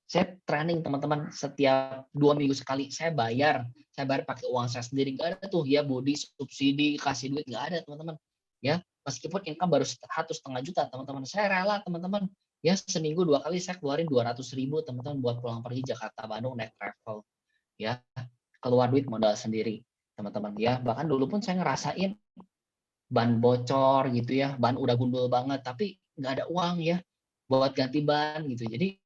Speaker 1: Saya training teman-teman setiap 2 minggu sekali, saya bayar pakai uang saya sendiri, nggak ada tuh ya Budi subsidi kasih duit, nggak ada teman-teman ya. Meskipun income baru 1,5 juta teman-teman, saya rela teman-teman ya, seminggu 2 kali saya keluarin 200.000 teman-teman buat pulang pergi Jakarta Bandung naik travel ya, keluar duit modal sendiri teman-teman ya. Bahkan dulu pun saya ngerasain ban bocor gitu ya, ban udah gundul banget tapi nggak ada uang ya buat ganti ban gitu. Jadi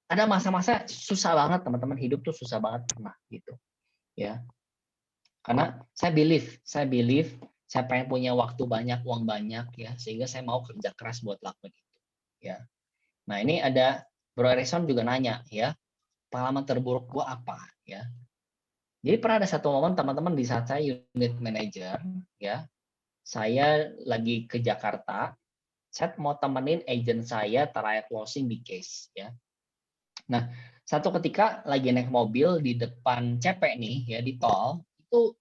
Speaker 1: ada masa-masa susah banget teman-teman, hidup tuh susah banget pernah gitu ya. Karena saya believe saya pengen punya waktu banyak, uang banyak ya, sehingga saya mau kerja keras buat lakukan itu ya. Nah ini ada Bro Erison juga nanya ya, pengalaman terburuk gua apa ya. Jadi pernah ada satu momen teman-teman di saat saya unit manager, ya, saya lagi ke Jakarta, saya mau temenin agent saya trial closing di case, ya. Nah, satu ketika lagi naik mobil di depan CP nih, ya di tol, itu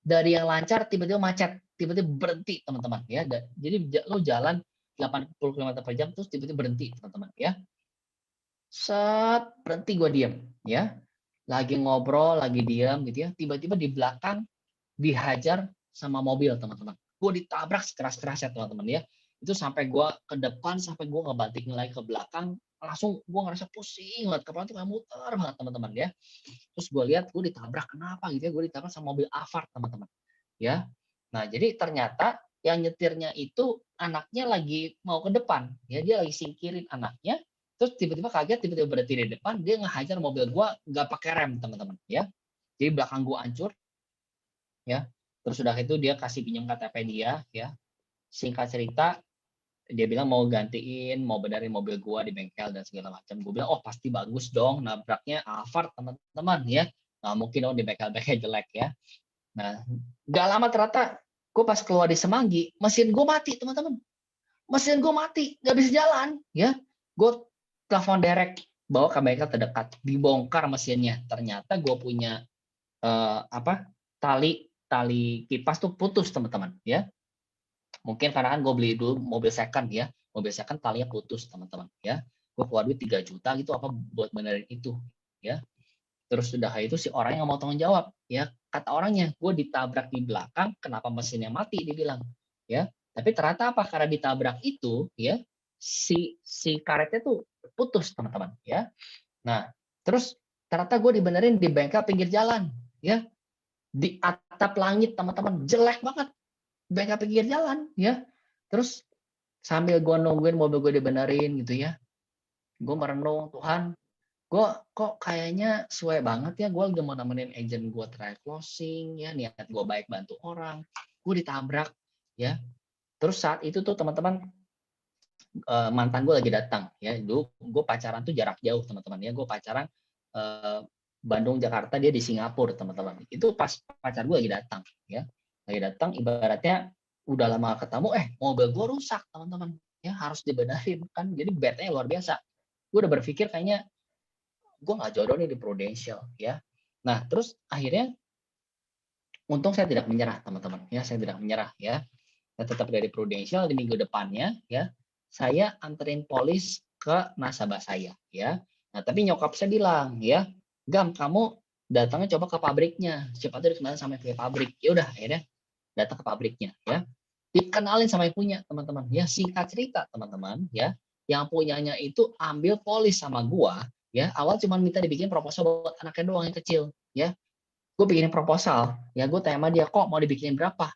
Speaker 1: dari yang lancar tiba-tiba macet, tiba-tiba berhenti teman-teman, ya. Jadi lo jalan 80 km per jam terus tiba-tiba berhenti teman-teman, ya. Set, berhenti gue diem, ya. Lagi ngobrol, lagi diam gitu ya, tiba-tiba di belakang dihajar sama mobil teman-teman. Gue ditabrak sekeras-kerasnya teman-teman ya. Itu sampai gue ke depan, sampai gue ngebalikin lagi ke belakang, langsung gue ngerasa pusing banget, kepala tuh kayak muter banget teman-teman ya. Terus gue lihat gue ditabrak, kenapa gitu ya, gue ditabrak sama mobil Alphard teman-teman ya. Nah jadi ternyata yang nyetirnya itu anaknya lagi mau ke depan ya, dia lagi singkirin anaknya, terus tiba-tiba kaget, tiba-tiba berhenti di depan, dia ngehajar mobil gue nggak pakai rem teman-teman ya. Jadi belakang gue hancur ya. Terus sudah itu dia kasih pinjam KTP dia ya. Singkat cerita dia bilang mau gantiin, mau benerin mobil gua di bengkel dan segala macam. Gue bilang, oh pasti bagus dong, nabraknya Alphard teman-teman ya. Nah, mungkin dong di bengkel-bengkel jelek ya. Nah, nggak lama ternyata gue pas keluar di Semanggi, mesin gue mati teman-teman. Mesin gue mati, nggak bisa jalan ya. Gue telepon direct, bawa ke bengkel terdekat, dibongkar mesinnya. Ternyata gue punya tali kipas tuh putus teman-teman ya. Mungkin karena kan gue beli dulu mobil second ya, mobil second talinya putus teman-teman ya. Gue keluar duit 3 juta gitu apa buat benerin itu ya. Terus sudah itu si orang yang mau tanggung jawab ya, kata orangnya gue ditabrak di belakang, kenapa mesinnya mati dibilang ya. Tapi ternyata apa, karena ditabrak itu ya si karetnya tuh putus teman-teman ya. Nah terus ternyata gue dibenerin di bengkel pinggir jalan ya, di atap langit teman-teman, jelek banget, bengkel pinggir jalan ya. Terus sambil gue nungguin mobil gue dibenerin gitu ya, gue merenung, Tuhan, gue kok kayaknya sesuai banget ya, gue udah mau nemenin agent gue try closing ya, niat gue baik bantu orang, gue ditabrak ya. Terus saat itu tuh teman-teman mantan gue lagi datang ya, dulu gue pacaran tuh jarak jauh teman-teman ya, gue pacaran Bandung Jakarta, dia di Singapura teman-teman. Itu pas pacar gue lagi datang ya, lagi datang ibaratnya udah lama ketemu, mobil gue rusak teman-teman ya, harus dibenerin kan, jadi bad-nya luar biasa. Gue udah berpikir kayaknya gue nggak jodoh nih di Prudential ya. Nah terus akhirnya untung saya tidak menyerah teman-teman ya, saya tidak menyerah ya. Saya tetap dari Prudential, di minggu depannya ya saya anterin polis ke nasabah saya ya. Nah tapi nyokap saya bilang ya, Gam kamu datangnya coba ke pabriknya, siapa tahu dikenalin sama yang punya pabrik. Ya udah akhirnya datang ke pabriknya ya, dikenalin sama yang punya teman-teman ya. Singkat cerita teman-teman ya, yang punyanya itu ambil polis sama gua ya. Awal cuma minta dibikin proposal buat anaknya doang yang kecil ya. Gue bikinin proposal ya, gue tanya sama dia, kok mau dibikinin berapa,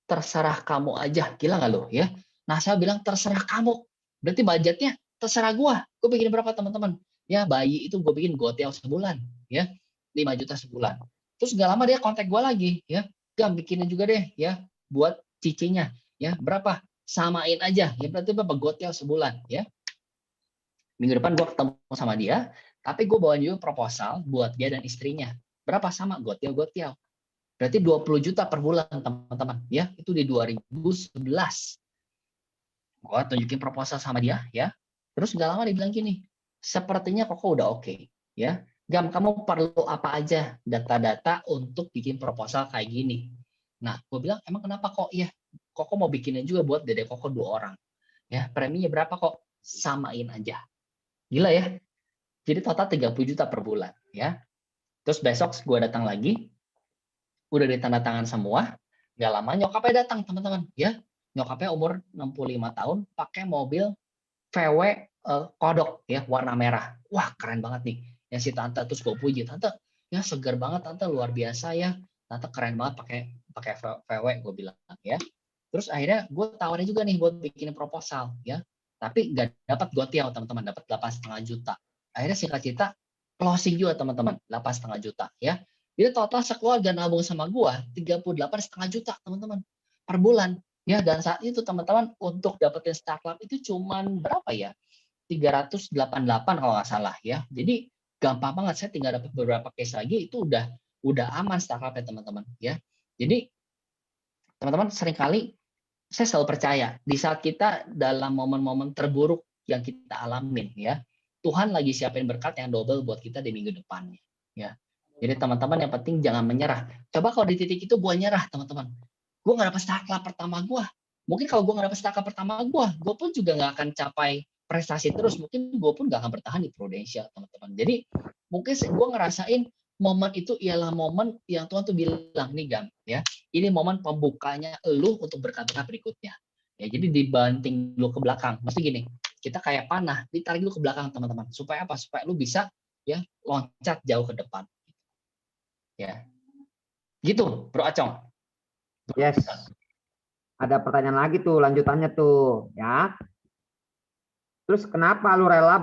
Speaker 1: terserah kamu aja. Gila nggak lo ya. Nah saya bilang terserah kamu, berarti budgetnya terserah gue bikin berapa teman-teman ya. Bayi itu gue bikin gotel sebulan ya, 5 juta sebulan. Terus gak lama dia kontak gue lagi ya, Gam bikinin juga deh ya buat cicinya ya, berapa, samain aja ya, berarti berapa gotel sebulan ya. Minggu depan gue ketemu sama dia, tapi gue bawa juga proposal buat dia dan istrinya, berapa, sama gotel berarti 20 juta per bulan teman-teman ya. Itu di 2011 gue tunjukin proposal sama dia ya. Terus nggak lama dia bilang gini, sepertinya Koko udah oke ya, Gam kamu perlu apa aja data-data untuk bikin proposal kayak gini. Nah gue bilang emang kenapa kok, ya Koko mau bikinnya juga buat Dede Koko 2 orang ya, preminya berapa kok, samain aja. Gila ya, jadi total 30 juta per bulan ya. Terus besok gue datang lagi, udah ditandatangan semua. Gak lama nyokapnya datang teman-teman ya. Nyokapnya umur 65 tahun, pakai mobil VW kodok ya, warna merah. Wah keren banget nih ya si tante. Terus gue puji, tante ya segar banget tante, luar biasa ya tante, keren banget pakai VW, gue bilang ya. Terus akhirnya gue tawarin juga nih buat bikin proposal ya, tapi nggak dapat gotiau teman-teman, dapat 8,5 juta. Akhirnya singkat cerita closing juga teman-teman, 8,5 juta ya. Jadi total sekeluarga nabung sama gua 38,5 juta teman-teman per bulan ya. Dan saat itu teman-teman untuk dapetin startup itu cuman berapa ya, 388 kalau nggak salah ya. Jadi gampang banget, saya tinggal dapat beberapa case lagi itu udah udah aman startup ya teman-teman ya. Jadi teman-teman seringkali saya selalu percaya di saat kita dalam momen-momen terburuk yang kita alamin ya, Tuhan lagi siapin berkat yang double buat kita di minggu depannya ya. Jadi teman-teman yang penting jangan menyerah. Coba kalau di titik itu gue nyerah teman-teman, gue nggak dapat startup pertama gue. Mungkin kalau gue nggak dapat startup pertama gue pun juga nggak akan capai prestasi terus. Mungkin gue pun nggak akan bertahan di Prudential teman-teman. Jadi mungkin gue ngerasain momen itu ialah momen yang Tuhan tuh bilang nih Gam ya, ini momen pembukanya lu untuk berkata berikutnya ya. Jadi dibanting lu ke belakang, mesti gini, kita kayak panah ditarik lu ke belakang teman-teman, supaya apa? Supaya lu bisa ya loncat jauh ke depan ya, gitu Bro Acong.
Speaker 2: Yes. Ada pertanyaan lagi tuh, lanjutannya tuh ya. Terus kenapa lu rela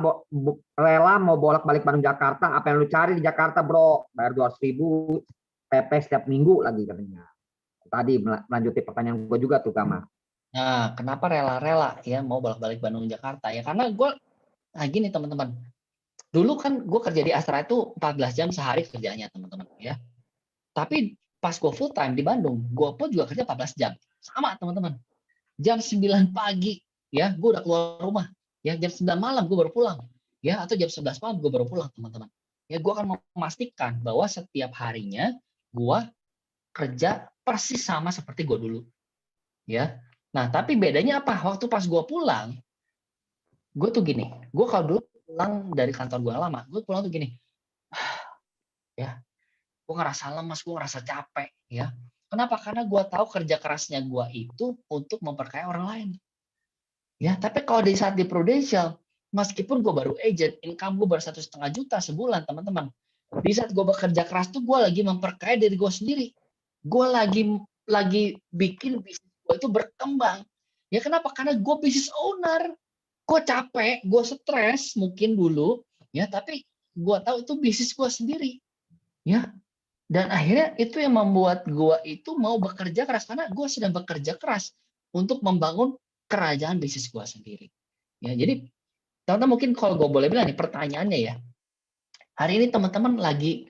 Speaker 2: mau bolak-balik Bandung Jakarta? Apa yang lu cari di Jakarta, Bro? Bayar 200.000 PP setiap minggu lagi katanya. Tadi melanjuti pertanyaan gue juga tuh, Gama.
Speaker 1: Nah, kenapa rela-rela ya mau bolak-balik Bandung Jakarta ya? Karena gue, nah gini teman-teman. Dulu kan gue kerja di Astra itu 14 jam sehari kerjanya teman-teman ya. Tapi pas gue full time di Bandung, gue pun juga kerja 14 jam. Sama teman-teman. Jam 9 pagi ya, gue udah keluar rumah. Ya, jam 9 malam gue baru pulang. Ya, atau jam 11 malam gue baru pulang teman-teman. Ya, gue akan memastikan bahwa setiap harinya gue kerja persis sama seperti gue dulu. Ya. Nah, tapi bedanya apa? Waktu pas gue pulang, gue tuh gini. Gue kalau dulu pulang dari kantor gue lama, gue pulang tuh gini. Ya, gue ngerasa lemas, gue ngerasa capek. Ya, kenapa? Karena gue tahu kerja kerasnya gue itu untuk memperkaya orang lain. Ya, tapi kalau di saat di Prudential, meskipun gue baru agent, income gue baru 1,5 juta sebulan, teman-teman. Di saat gue bekerja keras tuh gue lagi memperkaya diri gue sendiri. Gue lagi bikin bisnis gue itu berkembang. Ya kenapa? Karena gue business owner. Gue capek, gue stres mungkin dulu, ya. Tapi gue tahu itu bisnis gue sendiri, ya. Dan akhirnya itu yang membuat gue itu mau bekerja keras karena gue sedang bekerja keras untuk membangun kerajaan bisnis gue sendiri. Ya, jadi teman-teman mungkin kalau gue boleh bilang nih pertanyaannya ya, hari ini teman-teman lagi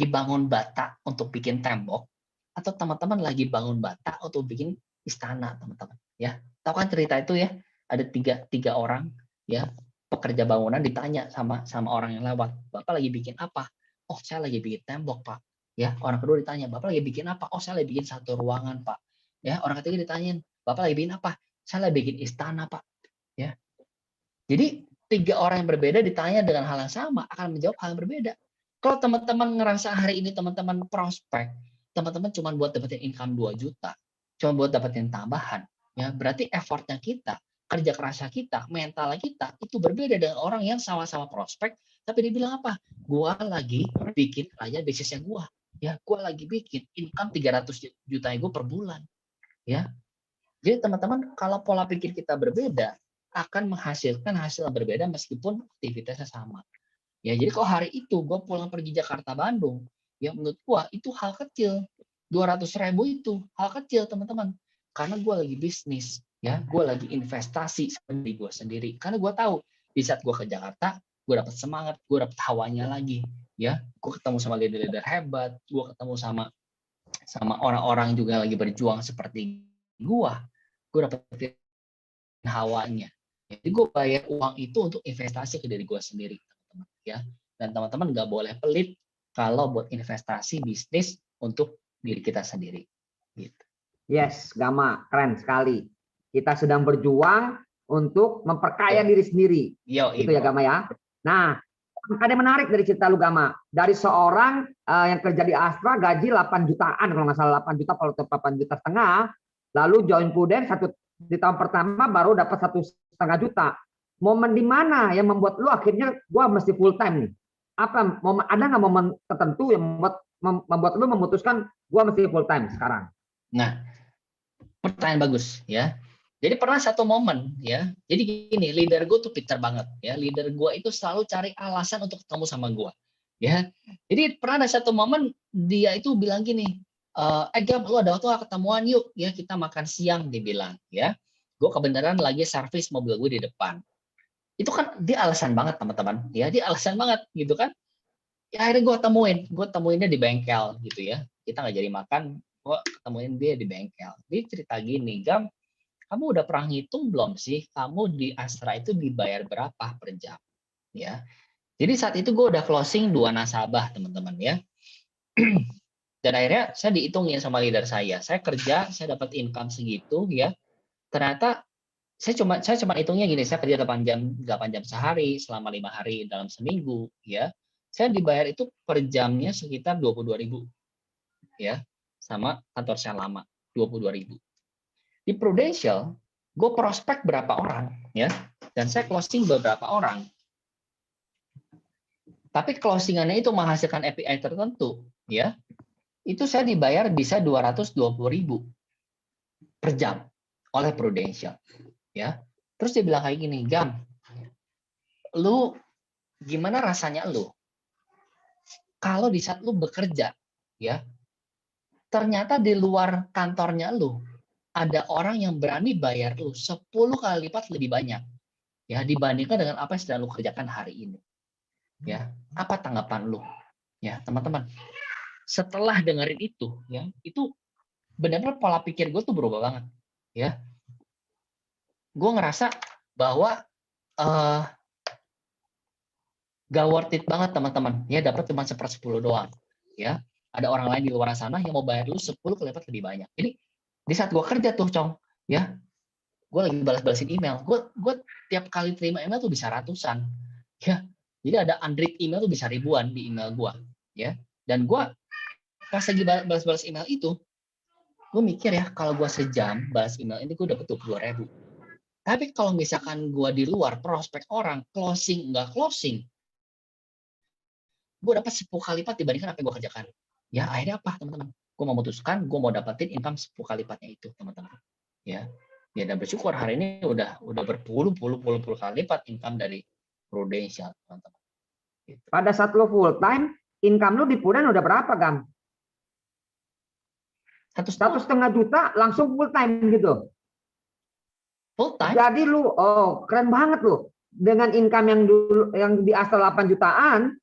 Speaker 1: bangun bata untuk bikin tembok atau teman-teman lagi bangun bata untuk bikin istana teman-teman ya. Tahu kan cerita itu ya, ada tiga orang ya pekerja bangunan ditanya sama orang yang lewat, bapak lagi bikin apa? Oh saya lagi bikin tembok pak. Ya, orang kedua ditanya, bapak lagi bikin apa? Oh saya lagi bikin satu ruangan pak. Ya, orang ketiga ditanyain, bapak lagi bikin apa? Saya lagi bikin istana pak. Ya, jadi tiga orang yang berbeda ditanya dengan hal yang sama akan menjawab hal yang berbeda. Kalau teman-teman ngerasa hari ini teman-teman prospek, teman-teman cuma buat dapetin income 2 juta, cuma buat dapetin tambahan, ya berarti effortnya kita, kerja kerasnya kita, mental kita itu berbeda dengan orang yang sama-sama prospek, tapi dia bilang apa? Gua lagi bikin kerajaan bisnisnya gua. Ya, gue lagi bikin income 300 juta gue per bulan. Ya, jadi teman-teman kalau pola pikir kita berbeda akan menghasilkan hasil yang berbeda meskipun aktivitasnya sama. Ya, jadi kalau hari itu gue pulang pergi Jakarta Bandung, ya menurut gue itu hal kecil. 200.000 itu hal kecil teman-teman. Karena gue lagi bisnis, ya gue lagi investasi di gue sendiri. Karena gue tahu di saat gue ke Jakarta, gue dapat semangat, gue dapat hawanya lagi. Ya, gue ketemu sama leader-leader hebat, gue ketemu sama orang-orang juga lagi berjuang seperti gue dapetin hawanya. Jadi gue bayar uang itu untuk investasi ke diri gue sendiri, teman-teman. Ya, dan teman-teman nggak boleh pelit kalau buat investasi bisnis untuk diri kita sendiri. Gitu.
Speaker 2: Yes, Gama, keren sekali. Kita sedang berjuang untuk memperkaya diri sendiri. Itu ya Gama ya. Nah, ada yang menarik dari cerita lu Gama. Dari seorang yang kerja di Astra gaji 8 jutaan kalau nggak salah 8 juta kalau 8 juta setengah, lalu join Prudent di tahun pertama baru dapat 1,5 juta. Momen di mana yang membuat lu akhirnya gua mesti full time nih? Apa ada nggak momen tertentu yang membuat lu memutuskan gua mesti full time sekarang?
Speaker 1: Nah, pertanyaan bagus ya. Jadi pernah satu momen ya. Jadi gini, leader gue tuh pintar banget ya. Leader gue itu selalu cari alasan untuk ketemu sama gue. Ya. Jadi pernah ada satu momen dia itu bilang gini, Gam, lu ada waktu ketemuan yuk ya kita makan siang dia bilang ya. Gue kebenaran lagi servis mobil gue di depan. Itu kan dia alasan banget teman-teman ya. Dia alasan banget gitu kan. Ya akhirnya gue temuinnya di bengkel gitu ya. Kita nggak jadi makan, gue ketemuin dia di bengkel. Dia cerita gini, Gam, kamu udah pernah ngitung belum sih? Kamu di Astra itu dibayar berapa per jam? Ya. Jadi saat itu gue udah closing 2 nasabah, teman-teman ya. Dan akhirnya saya dihitungin sama leader saya. Saya kerja, saya dapat income segitu ya. Ternyata saya cuma hitungnya gini, saya kerja 8 jam sehari selama 5 hari dalam seminggu ya. Saya dibayar itu per jamnya sekitar 22.000 ya. Sama kantor saya lama, 22.000. Di Prudential, gue prospek berapa orang ya, dan saya closing beberapa orang. Tapi closingannya itu menghasilkan API tertentu ya. Itu saya dibayar bisa 220.000 per jam oleh Prudential ya. Terus dia bilang kayak gini, Gam, lu gimana rasanya lu kalau di saat lu bekerja ya, ternyata di luar kantornya lu ada orang yang berani bayar lu 10 kali lipat lebih banyak ya dibandingkan dengan apa yang sedang lu kerjakan hari ini. Ya, apa tanggapan lu? Ya, teman-teman. Setelah dengerin itu ya, itu benar-benar pola pikir gue tuh berubah banget ya. Gue ngerasa bahwa gak worth it banget teman-teman ya, dapat cuma 1/10 doang ya. Ada orang lain di luar sana yang mau bayar lu 10 kali lipat lebih banyak. Jadi di saat gue kerja tuh Cong ya, gue lagi balas-balasin email, gue tiap kali terima email tuh bisa ratusan ya. Jadi ada unread email tuh bisa ribuan di email gue ya. Dan gue pas lagi balas-balas email itu, gue mikir ya, kalau gue sejam balas email ini gue dapat 22.000. Tapi kalau misalkan gue di luar prospek orang, closing nggak closing, gue dapat 10 kali lipat dibandingkan apa yang gue kerjakan. Ya akhirnya apa teman-teman? Gue memutuskan gue mau dapetin income 10 kali lipatnya itu teman-teman. Ya, ya dan bersyukur hari ini udah berpuluh-puluh kali lipat income dari Prudential teman-teman. Gitu.
Speaker 2: Pada saat lo full time, income lo di Prudent udah berapa, Gam? 1,5 juta langsung full time gitu.
Speaker 1: Full time.
Speaker 2: Jadi lu, oh keren banget lu. Dengan income yang dulu yang di Astra 8 jutaan,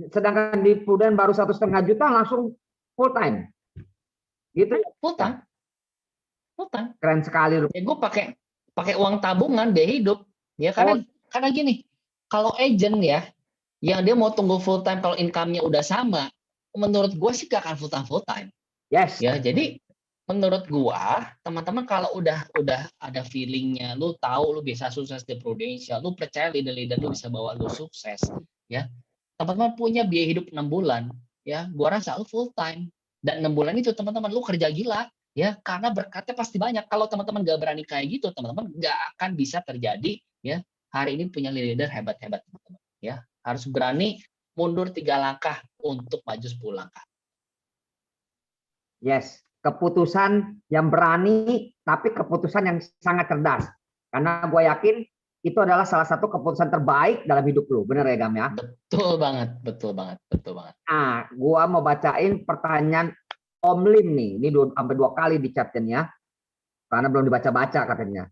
Speaker 2: sedangkan di Prudent baru 1,5 juta langsung full time. Gitu.
Speaker 1: Full time. Full time.
Speaker 2: Keren sekali lu.
Speaker 1: Ya, gue pakai uang tabungan biaya hidup. Ya karena gini, kalau agent ya, yang dia mau tunggu full time kalau income-nya udah sama, menurut gue sih gak akan full time.
Speaker 2: Yes.
Speaker 1: Ya, jadi menurut gua, teman-teman kalau udah ada feelingnya, lu tahu lu bisa sukses di Prudential, lu percaya leader-leader lu bisa bawa lu sukses, ya. Teman-teman punya biaya hidup 6 bulan, ya. Gua rasa lu full time. Dan 6 bulan itu teman-teman lu kerja gila, ya. Karena berkatnya pasti banyak. Kalau teman-teman gak berani kayak gitu, teman-teman gak akan bisa terjadi, ya. Hari ini punya leader hebat-hebat, teman-teman, ya. Harus berani mundur 3 langkah untuk maju 10 langkah.
Speaker 2: Yes, keputusan yang berani, tapi keputusan yang sangat cerdas. Karena gue yakin itu adalah salah satu keputusan terbaik dalam hidup lu. Bener ya, Gam ya?
Speaker 1: Betul banget, betul banget, betul banget.
Speaker 2: Nah, gue mau bacain pertanyaan Om Lim nih. Ini sampai 2 kali di chatnya ya. Karena belum dibaca-baca katanya.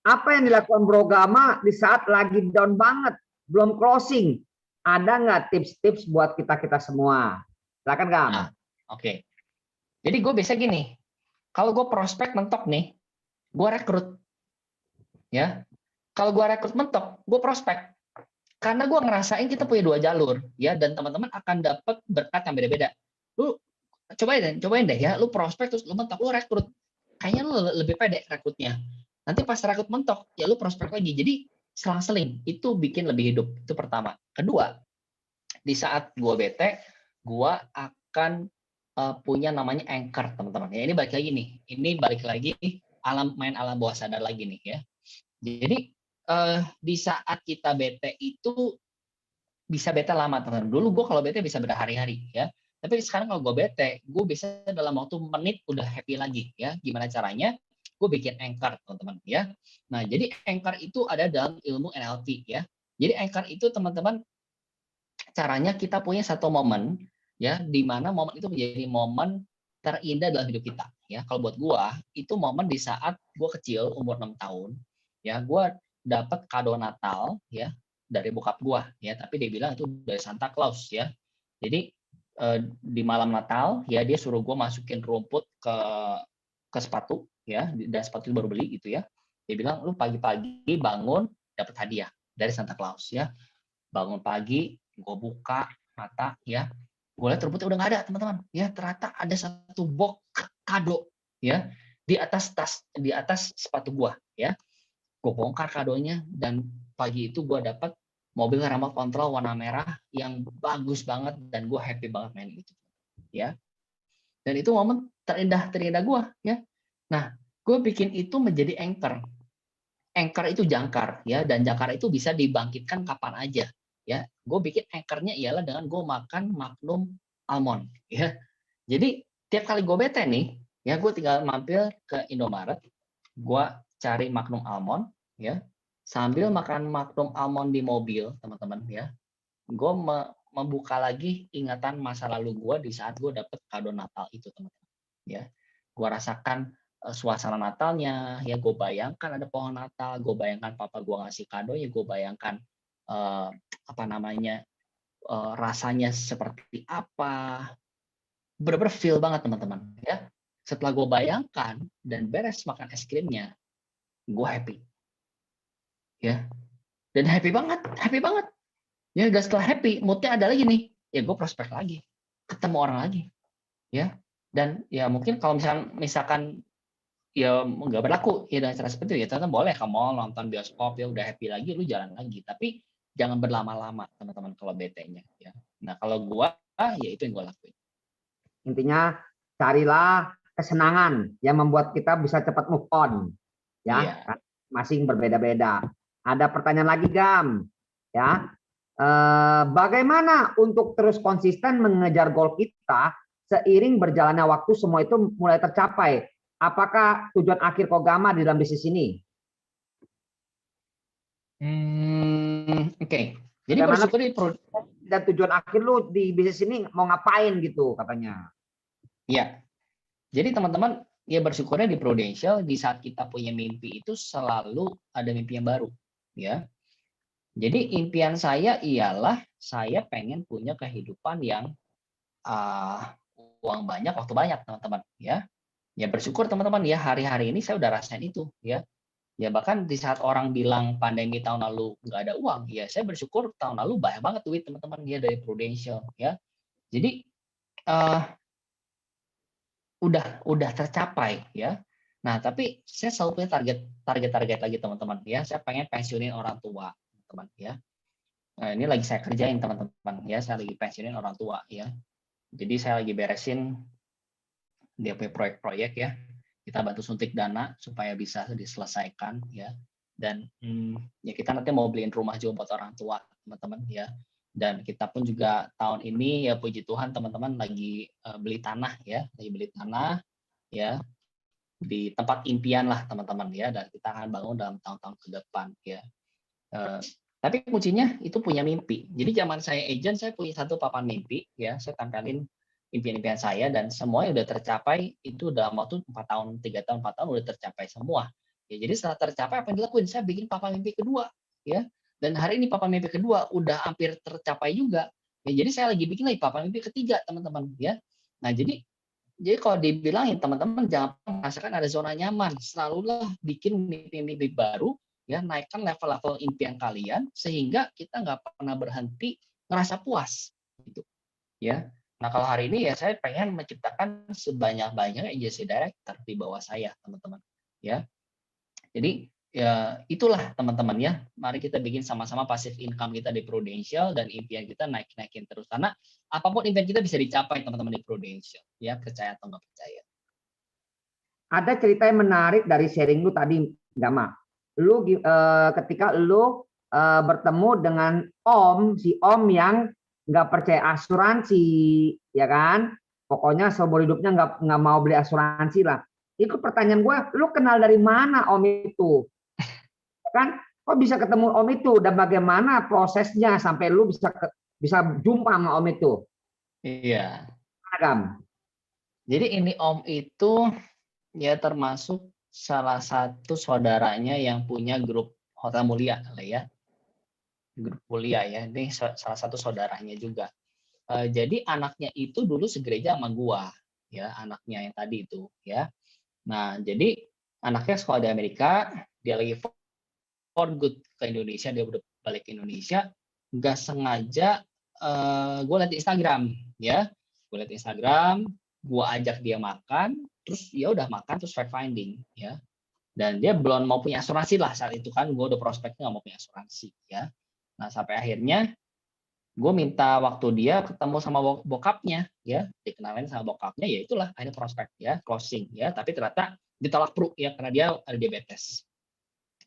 Speaker 2: Apa yang dilakukan Bro Gama di saat lagi down banget, belum closing? Ada nggak tips-tips buat kita semua? Silakan, Gam.
Speaker 1: Nah, oke. Jadi gue biasa gini, kalau gue prospek mentok nih, gue rekrut. Ya, kalau gue rekrut mentok, gue prospek. Karena gue ngerasain kita punya 2 jalur, ya, dan teman-teman akan dapat berkat yang beda-beda. Lu cobain deh ya, lu prospek terus lu mentok, lu rekrut. Kayaknya lu lebih pede rekrutnya. Nanti pas rekrut mentok, ya lu prospek lagi. Jadi selang-seling, itu bikin lebih hidup. Itu pertama. Kedua, di saat gue bete, gue akan punya namanya anchor, teman-teman. Ya ini balik lagi nih. Ini balik lagi main alam bawah sadar lagi nih ya. Jadi di saat kita bete itu bisa bete lama, teman-teman. Dulu gue kalau bete bisa berhari-hari ya. Tapi sekarang kalau gue bete, gue bisa dalam waktu menit udah happy lagi ya. Gimana caranya? Gue bikin anchor, teman-teman ya. Nah, jadi anchor itu ada dalam ilmu NLP ya. Jadi anchor itu teman-teman caranya kita punya satu momen ya, di mana momen itu menjadi momen terindah dalam hidup kita ya. Kalau buat gua itu momen di saat gua kecil umur 6 tahun ya, gua dapat kado Natal ya dari bokap gua ya, tapi dia bilang itu dari Santa Claus ya. Jadi di malam Natal ya dia suruh gue masukin rumput ke sepatu ya, dan sepatu itu baru beli gitu ya. Dia bilang lu pagi-pagi bangun dapat hadiah dari Santa Claus ya. Bangun pagi, gue buka mata ya, gue lihat rumputnya udah nggak ada teman-teman ya, ternyata ada satu box kado ya di atas sepatu gue ya. Gue bongkar kadonya dan pagi itu gue dapat mobil remote control warna merah yang bagus banget dan gue happy banget main itu ya. Dan itu momen terindah gue ya. Nah, gue bikin itu menjadi anchor. Anchor itu jangkar ya, dan jangkar itu bisa dibangkitkan kapan aja ya. Gue bikin anchornya ialah dengan gue makan Magnum almond ya. Jadi tiap kali gue bete nih ya, gue tinggal mampir ke Indomaret, gue cari Magnum almond ya, sambil makan Magnum almond di mobil teman-teman ya, gue membuka lagi ingatan masa lalu gue di saat gue dapet kado Natal itu teman-teman ya. Gue rasakan suasana Natalnya ya, gue bayangkan ada pohon Natal, gue bayangkan papa gue ngasih kado ya, gue bayangkan rasanya seperti apa, bener-bener feel banget teman-teman ya. Setelah gue bayangkan dan beres makan es krimnya, gue happy ya, dan happy banget ya. Dan setelah happy, moodnya ada lagi nih ya, gue prospek lagi, ketemu orang lagi ya. Dan ya mungkin kalau misalkan ya nggak berlaku ya dengan cara seperti itu ya, ternyata boleh kamu nonton bioskop ya, udah happy lagi lu jalan lagi, tapi jangan berlama-lama teman-teman kalau bete-nya ya. Nah kalau gue ya itu yang gue lakuin.
Speaker 2: Intinya carilah kesenangan yang membuat kita bisa cepat move on ya.
Speaker 1: Iya.
Speaker 2: Masing berbeda-beda. Ada pertanyaan lagi Gam ya. Bagaimana untuk terus konsisten mengejar goal kita seiring berjalannya waktu, semua itu mulai tercapai? Apakah tujuan akhir Kogama di dalam bisnis ini?
Speaker 1: Oke. Jadi bersyukur
Speaker 2: dan tujuan akhir lu di bisnis ini mau ngapain gitu katanya?
Speaker 1: Iya. Jadi teman-teman ya bersyukurnya di Prudential di saat kita punya mimpi itu selalu ada mimpi yang baru ya. Jadi impian saya ialah saya pengen punya kehidupan yang uang banyak, waktu banyak teman-teman ya. Ya bersyukur teman-teman ya, hari-hari ini saya udah rasain itu ya. Ya bahkan di saat orang bilang pandemi tahun lalu nggak ada uang, ya saya bersyukur tahun lalu banyak banget duit teman-teman ya dari Prudential ya. Jadi udah tercapai ya. Nah tapi saya selalu punya target lagi teman-teman ya. Saya pengen pensiunin orang tua teman-teman ya. Nah, ini lagi saya kerjain teman-teman ya. Saya lagi pensiunin orang tua ya. Jadi saya lagi beresin dia punya proyek-proyek ya. Kita bantu suntik dana supaya bisa diselesaikan ya. Dan ya kita nanti mau beliin rumah juga buat orang tua teman-teman ya. Dan kita pun juga tahun ini ya puji Tuhan teman-teman lagi beli tanah ya, lagi beli tanah ya di tempat impian lah teman-teman ya, dan kita akan bangun dalam tahun-tahun ke depan ya. Tapi kuncinya itu punya mimpi. Jadi zaman saya agent saya punya satu papan mimpi ya, saya tempelin impian-impian saya dan semuanya udah tercapai itu dalam waktu 4 tahun, 3 tahun, 4 tahun udah tercapai semua. Ya, jadi setelah tercapai apa yang dilakuin? Saya bikin papan mimpi kedua ya. Dan hari ini papan mimpi kedua udah hampir tercapai juga. Ya, jadi saya lagi bikin lagi papan mimpi ketiga, teman-teman ya. Nah, jadi kalau dibilangin teman-teman jangan merasakan ada zona nyaman, selalulah bikin mimpi-mimpi baru ya, naikkan level-level impian kalian sehingga kita nggak pernah berhenti ngerasa puas gitu ya. Nah, kalau hari ini ya saya pengen menciptakan sebanyak-banyaknya agency director di bawah saya, teman-teman ya. Jadi ya itulah teman-teman ya, mari kita bikin sama-sama passive income kita di Prudential dan impian kita naikin terus, karena apapun impian kita bisa dicapai teman-teman di Prudential ya, percaya atau nggak percaya.
Speaker 2: Ada cerita yang menarik dari sharing lu tadi Gama. Lu ketika lu bertemu dengan si om yang nggak percaya asuransi ya kan, pokoknya seumur hidupnya nggak mau beli asuransi lah. Itu pertanyaan gue, lu kenal dari mana om itu? Kan kok bisa ketemu om itu dan bagaimana prosesnya sampai lu bisa jumpa sama om itu?
Speaker 1: Iya.
Speaker 2: Gam.
Speaker 1: Jadi ini om itu ya termasuk salah satu saudaranya yang punya grup Hotel Mulia kali ya. Grup Mulia ya, ini salah satu saudaranya juga. Jadi anaknya itu dulu segereja sama gua, ya anaknya yang tadi itu, ya. Nah, jadi anaknya sekolah di Amerika, dia lagi for good ke Indonesia, dia udah balik ke Indonesia, nggak sengaja gue liat di Instagram, ya, gue liat Instagram, gue ajak dia makan, terus ya udah makan, terus fact finding, ya, dan dia belum mau punya asuransi lah saat itu kan, gue udah prospeknya nggak mau punya asuransi, ya. Nah sampai akhirnya gue minta waktu dia ketemu sama bokapnya, ya, dikenalin sama bokapnya, ya itulah akhirnya prospek, ya, closing, ya, tapi ternyata ditolak bro, ya, karena dia ada diabetes,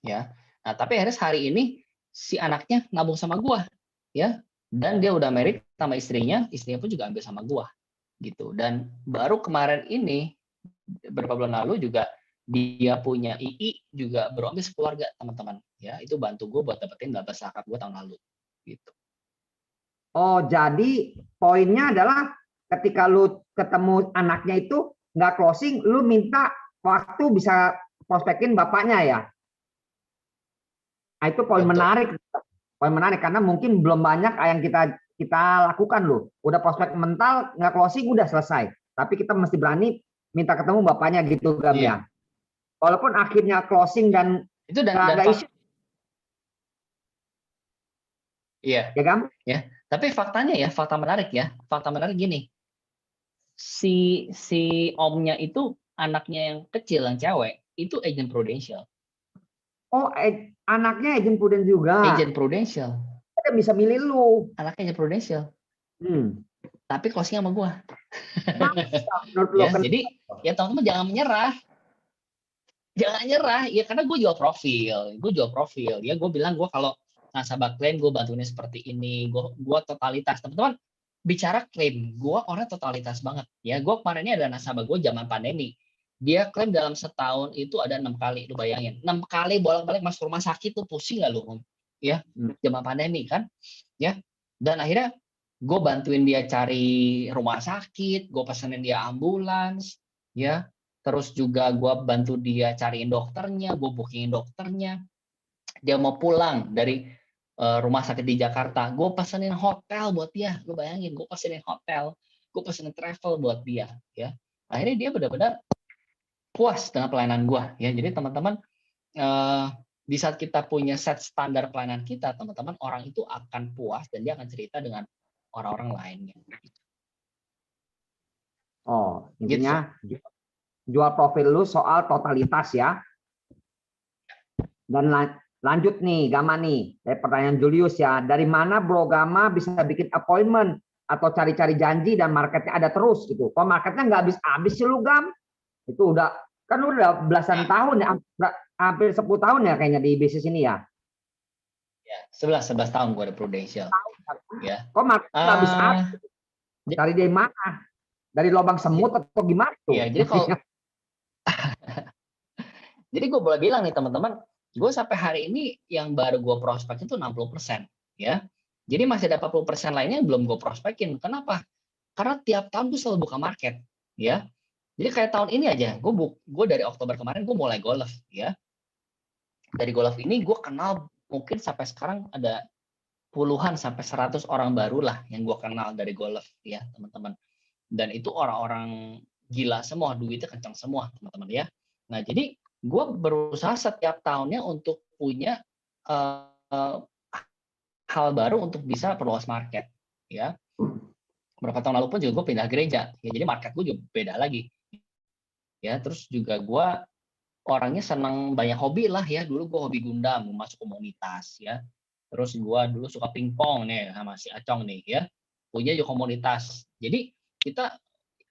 Speaker 1: ya. Nah tapi akhirnya hari ini si anaknya nabung sama gue, ya, dan dia udah married sama istrinya pun juga ambil sama gue, gitu. Dan baru kemarin ini beberapa bulan lalu juga dia punya II juga baru ambil sekeluarga teman-teman, ya, itu bantu gue buat dapetin data zakat gue tahun lalu, gitu.
Speaker 2: Oh, jadi poinnya adalah ketika lu ketemu anaknya itu nggak closing, lu minta waktu bisa prospekin bapaknya ya. Nah, itu poin
Speaker 1: Betul.
Speaker 2: menarik. Poin menarik karena mungkin belum banyak yang kita lakukan loh. Udah prospek mental nggak closing udah selesai. Tapi kita mesti berani minta ketemu bapaknya gitu Gam ya. Walaupun akhirnya closing dan
Speaker 1: itu
Speaker 2: nggak isu.
Speaker 1: Iya.
Speaker 2: Ya Gam?
Speaker 1: Ya. Tapi faktanya ya, fakta menarik gini. Si omnya itu anaknya yang kecil yang cewek itu agent Prudential.
Speaker 2: Oh, anaknya agent Prudential juga.
Speaker 1: Agent Prudential.
Speaker 2: Kita bisa milih lu.
Speaker 1: Anaknya agent Prudential. Tapi closing sama gua. Ya, jadi ya teman-teman jangan menyerah. Jangan nyerah, ya karena gue jual profil. Ya gue bilang gue kalau nasabah klaim gue bantuinnya seperti ini, gue totalitas. Teman-teman bicara klaim, gue orangnya totalitas banget. Ya gue kemarin ini ada nasabah gue zaman pandemi, dia klaim dalam setahun itu ada 6 kali, lu bayangin, 6 kali bolak-balik masuk rumah sakit tuh pusing gak lu? Ya zaman pandemi kan, ya. Dan akhirnya gue bantuin dia cari rumah sakit, gue pesenin dia ambulans, ya. Terus juga gue bantu dia cariin dokternya, gue bookingin dokternya. Dia mau pulang dari rumah sakit di Jakarta, gue pesenin hotel buat dia. Gue bayangin, gue pesenin hotel, gue pesenin travel buat dia. Ya, akhirnya dia benar-benar puas dengan pelayanan gue. Ya, jadi teman-teman di saat kita punya set standar pelayanan kita, teman-teman orang itu akan puas dan dia akan cerita dengan orang-orang lainnya.
Speaker 2: Oh, intinya jual profil lu soal totalitas ya. Dan lanjut nih, Gama nih, pertanyaan Julius ya. Dari mana Bro Gama bisa bikin appointment atau cari-cari janji dan marketnya ada terus gitu? Kok marketnya nggak habis-habis sih lu Gam? Itu udah belasan tahun ya, hampir 10 tahun ya kayaknya di bisnis ini ya.
Speaker 1: Ya, 11 tahun gue ada Prudential. Ya.
Speaker 2: Kok marketnya nggak habis-habis? Dari mana? Dari lubang semut atau gimana tuh?
Speaker 1: Ya, jadi kalau jadi gue boleh bilang nih teman-teman, gue sampai hari ini yang baru gue prospek itu 60%, ya. Jadi masih ada 40% lainnya yang belum gue prospekin. Kenapa? Karena tiap tahun gue selalu buka market, ya. Jadi kayak tahun ini aja, gue dari Oktober kemarin gue mulai golf, ya. Dari golf ini gue kenal mungkin sampai sekarang ada puluhan sampai 100 orang baru lah yang gue kenal dari golf, ya teman-teman. Dan itu orang-orang gila semua, duitnya kencang semua teman-teman ya. Nah jadi gue berusaha setiap tahunnya untuk punya hal baru untuk bisa perluas market ya. Beberapa tahun lalu pun juga gue pindah gereja ya, jadi market gue juga beda lagi ya. Terus juga gue orangnya senang banyak hobi lah ya. Dulu gue hobi gundam, masuk komunitas ya. Terus gue dulu suka pingpong nih sama si Acong nih ya, punya juga komunitas. Jadi kita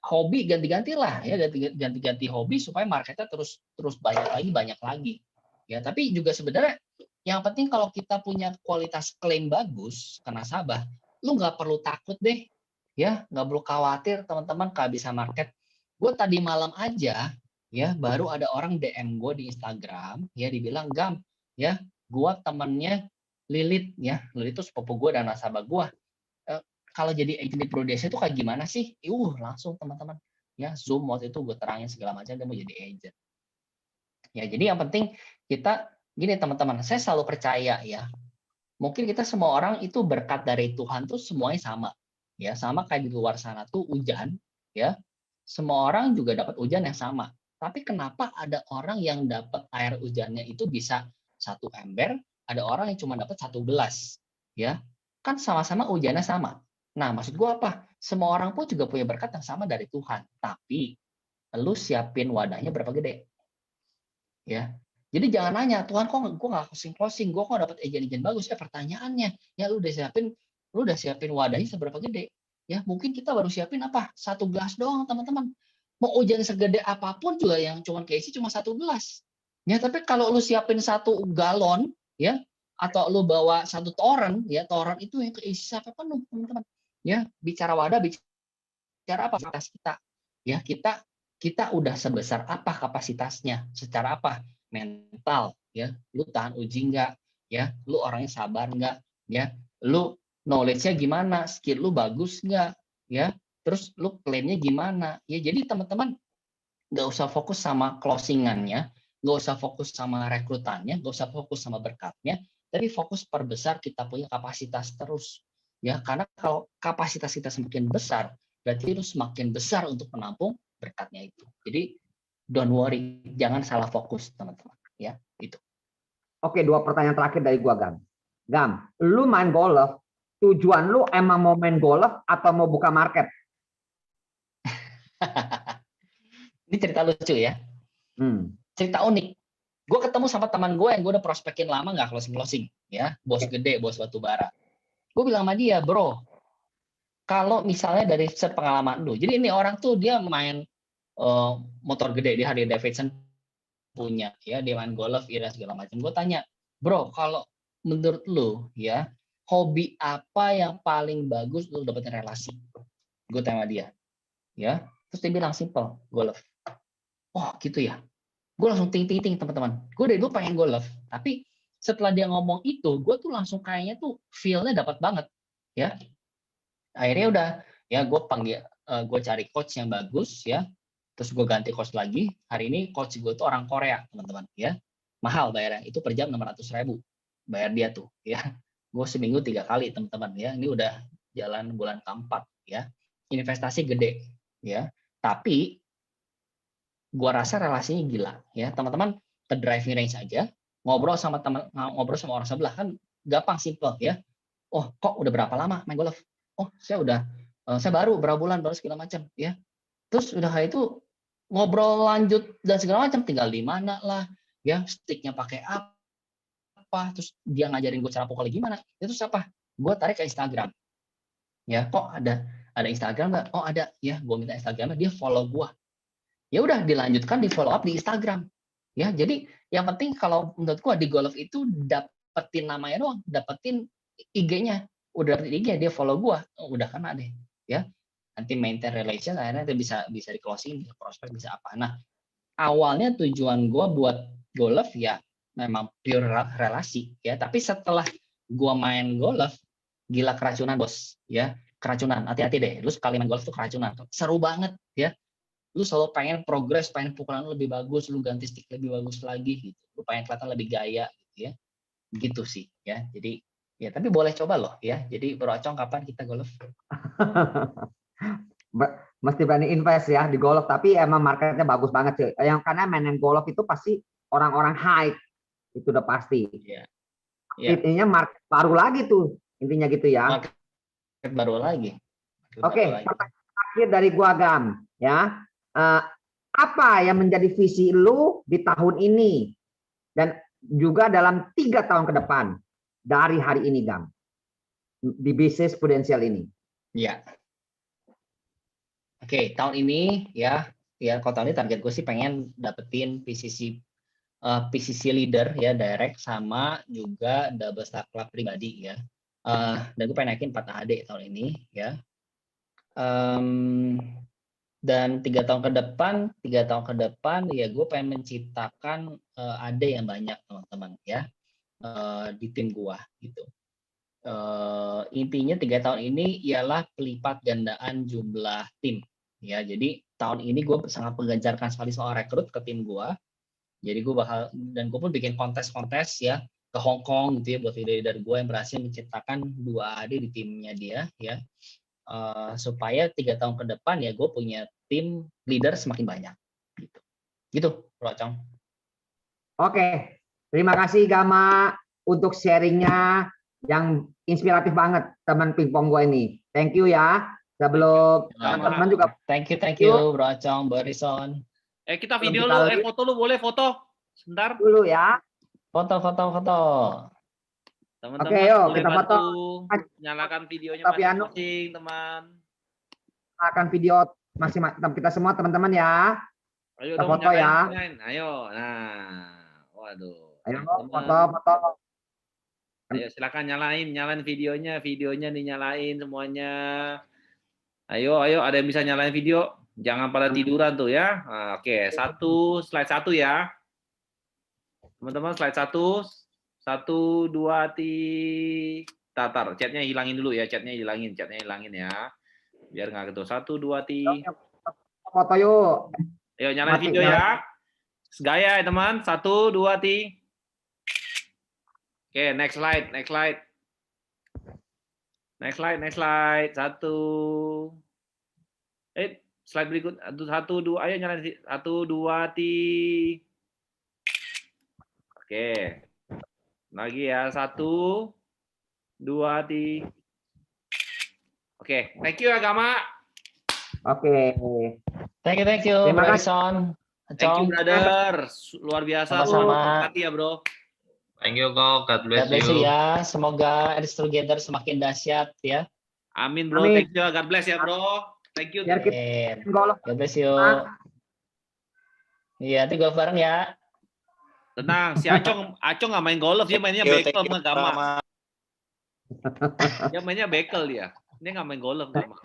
Speaker 1: hobi ganti-ganti lah ya, ganti-ganti hobi supaya marketnya terus banyak lagi ya. Tapi juga sebenarnya yang penting kalau kita punya kualitas klaim bagus ke nasabah, lu nggak perlu takut deh ya, nggak perlu khawatir teman-teman kehabisan market. Gue tadi malam aja ya baru ada orang DM gue di Instagram ya, dibilang Gam ya, gue temennya Lilit ya, Lilit itu sepupu gue dan nasabah gue. Kalau jadi agent di Prudential itu kayak gimana sih? Langsung teman-teman ya Zoom waktu itu gue terangin segala macam, dia mau jadi agent. Ya jadi yang penting kita gini teman-teman, saya selalu percaya ya, mungkin kita semua orang itu berkat dari Tuhan tuh semuanya sama ya sama kayak di luar sana tuh hujan, ya semua orang juga dapat hujan yang sama. Tapi kenapa ada orang yang dapat air hujannya itu bisa 1 ember, ada orang yang cuma dapat 1 gelas, ya kan sama-sama hujannya sama. Nah maksud gua apa? Semua orang pun juga punya berkat yang sama dari Tuhan, tapi lu siapin wadahnya berapa gede, ya. Jadi jangan nanya, Tuhan kok gue nggak closing, gue kok dapat ejen-ejen bagus. Pertanyaannya, ya lu udah siapin wadahnya seberapa gede? Ya mungkin kita baru siapin apa? 1 gelas doang, teman-teman. Mau hujan segede apapun juga yang cuma keisi cuma 1 gelas. Ya tapi kalau lu siapin 1 galon, ya atau lu bawa 1 toren, ya toren itu yang keisi sampai penuh, teman-teman. Ya bicara wadah, bicara apa kapasitas kita? Ya kita udah sebesar apa kapasitasnya? Secara apa? Mental, ya lu tahan uji nggak, ya lu orangnya sabar nggak, ya lu knowledge-nya gimana, skill lu bagus nggak, ya terus lu klaimnya gimana, ya jadi teman-teman nggak usah fokus sama closingannya, nggak usah fokus sama rekrutannya, nggak usah fokus sama berkatnya, tapi fokus perbesar kita punya kapasitas terus, ya karena kalau kapasitas kita semakin besar berarti itu semakin besar untuk menampung berkatnya itu. Jadi don't worry, jangan salah fokus teman-teman, ya itu.
Speaker 2: Oke, 2 pertanyaan terakhir dari gua, Gam. Gam, lu main golf, tujuan lu emang mau main golf atau mau buka market?
Speaker 1: Ini cerita lucu ya, cerita unik. Gue ketemu sama teman gue yang gue udah prospekin lama nggak closing, ya bos gede, bos batu bara. Gue bilang sama dia, bro, kalau misalnya dari sepengalaman lu, jadi ini orang tuh dia main motor gede, dia Harley Davidson punya, ya dia main golf, ira segala macam. Gue tanya, bro, kalau menurut lu, ya hobi apa yang paling bagus lu dapetin relasi? Gue tanya dia, ya, terus dia bilang simple, golf. Oh gitu ya. Gue langsung ting teman-teman. Gue dari dulu pengen golf, tapi setelah dia ngomong itu, gue tuh langsung kayaknya tuh feel-nya dapat banget, ya. Akhirnya udah, ya gue panggil, gue cari coach yang bagus, ya. Terus gue ganti coach lagi. Hari ini coach gue tuh orang Korea, teman-teman, ya. Mahal bayarnya, itu per jam 600.000 bayar dia tuh, ya. Gue seminggu 3 kali, teman-teman, ya. Ini udah jalan bulan keempat, ya. Investasi gede, ya. Tapi gua rasa relasinya gila, ya teman-teman, ke driving range aja, ngobrol sama orang sebelah kan gampang, simple, ya. Oh kok udah berapa lama main golf? Oh saya baru berapa bulan baru segala macam, ya. Terus udah kayak itu ngobrol lanjut dan segala macam, tinggal di mana lah, ya sticknya pakai apa, terus dia ngajarin gue cara pukulnya gimana, itu siapa? Gue tarik ke Instagram, ya kok ada Instagram nggak? Oh ada, ya gue minta Instagramnya, dia follow gue. Ya udah dilanjutkan di follow up di Instagram, ya jadi yang penting kalau menurut gua di golf itu dapetin namanya doang, dapetin IG-nya, udah dapetin IG dia follow gua, oh, udah kena deh, ya nanti maintain relation, akhirnya itu bisa di closing, bisa prospek, bisa apa. Nah awalnya tujuan gua buat golf ya memang pure relasi, ya tapi setelah gua main golf gila keracunan bos, ya keracunan, hati-hati deh lu sekali main golf tuh keracunan, seru banget, ya lu selalu pengen progres, pengen pukulan lu lebih bagus, lu ganti stick lebih bagus lagi gitu. Lu pengen kelihatan lebih gaya gitu ya. Gitu sih ya. Jadi ya tapi boleh coba loh ya. Jadi Bro Acong kapan kita golf?
Speaker 2: Mesti berani invest ya di golf, tapi emang marketnya bagus banget sih. Yang karena main golf itu pasti orang-orang high, itu udah pasti.
Speaker 1: Ya.
Speaker 2: Intinya market baru lagi tuh, intinya gitu ya.
Speaker 1: Market baru lagi.
Speaker 2: Oke, pertanyaan terakhir dari gua, Gam, ya. Apa yang menjadi visi lu di tahun ini dan juga dalam 3 tahun ke depan dari hari ini, Gam, di bisnis Prudensial ini?
Speaker 1: Ya. Oke, tahun ini ya kalau tahun ini target gue sih pengen dapetin PCC leader ya, direct sama juga double star club pribadi ya. Dan gue pengen naikin 4 AD tahun ini ya. Dan 3 tahun ke depan ya gue pengen menciptakan AD yang banyak teman-teman ya di tim gue gitu. Intinya 3 tahun ini ialah pelipat gandaan jumlah tim ya. Jadi tahun ini gue sangat menggencarkan sekali soal rekrut ke tim gue. Jadi gue dan gue pun bikin kontes-kontes ya ke Hong Kong gitu ya buat leader gue yang berhasil menciptakan 2 AD di timnya dia ya. supaya 3 tahun ke depan ya gue punya tim leader semakin banyak. Gitu, Bro Cong.
Speaker 2: Oke, terima kasih Gama untuk sharingnya yang inspiratif banget teman pingpong gue ini. Thank you ya. Sebelum teman-teman juga
Speaker 1: Thank you, Bro Cong, Borison.
Speaker 3: Kita
Speaker 2: Belum
Speaker 3: video
Speaker 2: kita
Speaker 3: lu,
Speaker 2: lihat.
Speaker 3: foto lu boleh foto. Sebentar.
Speaker 2: dulu ya.
Speaker 1: Foto.
Speaker 3: Teman-teman
Speaker 2: Oke, yuk,
Speaker 3: boleh
Speaker 2: kita
Speaker 3: bantu
Speaker 2: foto.
Speaker 3: nyalakan videonya
Speaker 2: Tapiano.
Speaker 3: masing-masing, teman.
Speaker 2: Akan video masing-masing kita semua teman-teman ya.
Speaker 3: Ayo
Speaker 2: Kita
Speaker 3: dong
Speaker 2: foto ya.
Speaker 3: nyalain. Ayo. Nah. Waduh.
Speaker 2: Ayo
Speaker 3: Teman-teman.
Speaker 2: foto.
Speaker 3: Ayo silakan nyalain videonya dinyalain semuanya. Ayo, ada yang bisa nyalain video? Jangan pada tiduran tuh ya. Nah, oke, slide 1 ya. Teman-teman slide 1. 1, 2, tatar. Chatnya hilangin dulu ya, chatnya hilangin ya. Biar nggak gitu. 1, 2,
Speaker 2: Foto yuk.
Speaker 3: Ayo nyalain video ya. Gaya ya teman. 1, 2, Oke, next slide. Next slide. 1. Slide berikut. 1, 2. Ayo nyalain. 1, 2, Oke. Lagi ya. 1, 2, Oke. Thank you ya, Gama.
Speaker 2: Oke.
Speaker 1: Thank you,
Speaker 2: Terima
Speaker 1: Bro
Speaker 2: kasih.
Speaker 1: Borison.
Speaker 3: Thank you,
Speaker 1: Cong.
Speaker 3: brother. Luar biasa.
Speaker 1: Sama-sama.
Speaker 3: Hati ya, bro.
Speaker 4: Thank you, Kok. God bless
Speaker 1: God bless you
Speaker 4: you.
Speaker 1: ya. Semoga Earth Together semakin dahsyat ya.
Speaker 3: Amin, bro.
Speaker 2: Amin.
Speaker 3: Thank you. God bless ya, bro. Thank you.
Speaker 2: Biar kita
Speaker 1: Amin.
Speaker 2: golf.
Speaker 1: God bless you. Iya, nanti golf bareng ya.
Speaker 3: Tenang, si Acong nggak main golf, dia mainnya bekel sama Gama. Dia mainnya bekel dia. Dia nggak main golf Gama.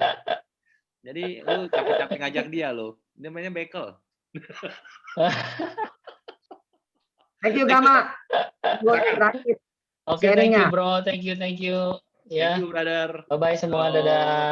Speaker 3: Jadi lu capek-capek ngajak dia lo. Dia mainnya bekel.
Speaker 2: Thank you Gama. Terakhir.
Speaker 1: Oke, thank you
Speaker 2: Sharingnya.
Speaker 1: bro. Thank you.
Speaker 3: Thank
Speaker 1: Ya.
Speaker 3: you, brother.
Speaker 1: Bye-bye semua.
Speaker 3: Halo.
Speaker 1: Dadah.